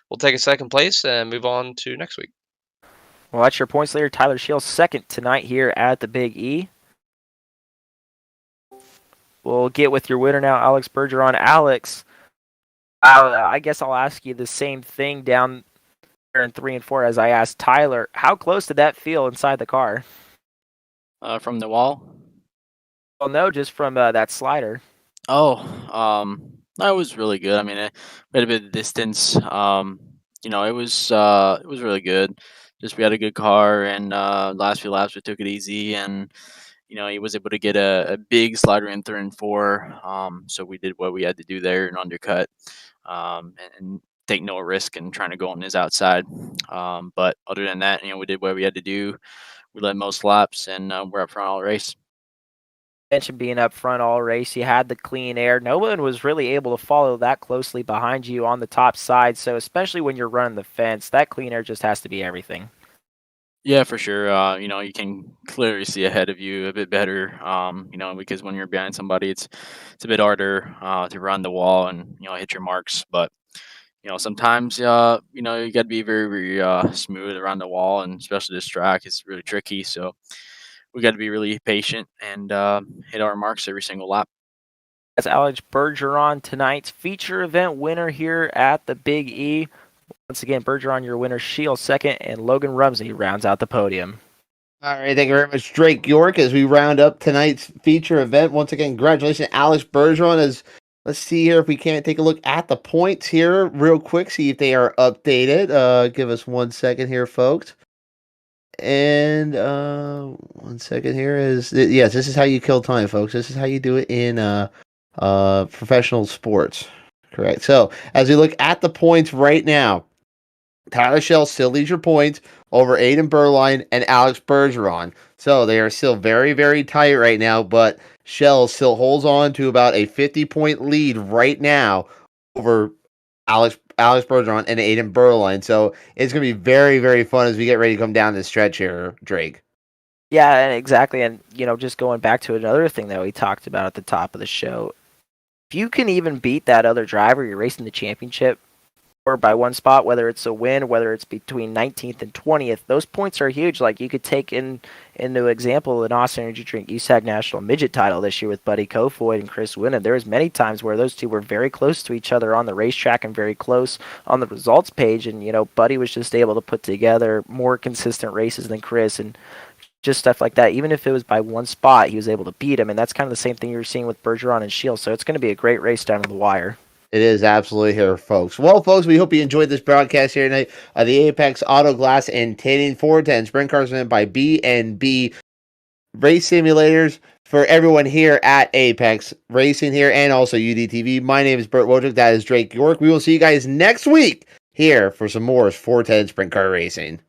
we'll take a second place and move on to next week. Well, that's your points leader, Tyler Scheel, second tonight here at the Big E. We'll get with your winner now, Alex Bergeron. Alex, I guess I'll ask you the same thing down there in 3 and 4 as I asked Tyler. How close did that feel inside the car? From the wall. Well, no, just from that slider. Oh, that was really good. I mean, we had a bit of distance. It was really good. Just we had a good car, and last few laps we took it easy, and he was able to get a big slider in 3 and 4. So we did what we had to do there and undercut, and take no risk in trying to go on his outside. But other than that, we did what we had to do. We led most laps, and we're up front all race. Mentioned being up front all race, you had the clean air. No one was really able to follow that closely behind you on the top side. So especially when you're running the fence, that clean air just has to be everything. Yeah, for sure. You can clearly see ahead of you a bit better. Because when you're behind somebody, it's a bit harder to run the wall and hit your marks. But sometimes you got to be very, very smooth around the wall, and especially this track is really tricky. So we got to be really patient and hit our marks every single lap. That's Alex Bergeron, tonight's feature event winner here at the Big E. Once again, Bergeron, your winner, Scheel second, and Logan Rumsey rounds out the podium. All right, thank you very much, Drake York, as we round up tonight's feature event. Once again, congratulations, Alex Bergeron. Let's see here if we can't take a look at the points here real quick, see if they are updated. Give us 1 second here, folks. And 1 second here yes, this is how you kill time, folks. This is how you do it in professional sports. Correct. So as we look at the points right now, Tyler Schell still leads your points over Aiden Berline and Alex Bergeron. So they are still very, very tight right now, but Schell still holds on to about a 50-point lead right now over Alex Bergeron, and Aiden Berline. So it's going to be very, very fun as we get ready to come down this stretch here, Drake. Yeah, and exactly. And, just going back to another thing that we talked about at the top of the show, if you can even beat that other driver, you're racing the championship, or by one spot, whether it's a win, whether it's between 19th and 20th, those points are huge. Like, you could take into example an Austin Energy Drink USAC National Midget title this year with Buddy Kofoid and Chris Winnan. There was many times where those two were very close to each other on the racetrack and very close on the results page, and Buddy was just able to put together more consistent races than Chris, and just stuff like that. Even if it was by one spot, he was able to beat him, and that's kind of the same thing you're seeing with Bergeron and Shields. So it's going to be a great race down to the wire. It is absolutely here, folks. Well, folks, we hope you enjoyed this broadcast here tonight of the Apex Auto Glass and Tinting 410 Sprint Cars presented by B&B Race Simulators for everyone here at Apex Racing here and also UDTV. My name is Burt Wojcik. That is Drake York. We will see you guys next week here for some more 410 Sprint Car Racing.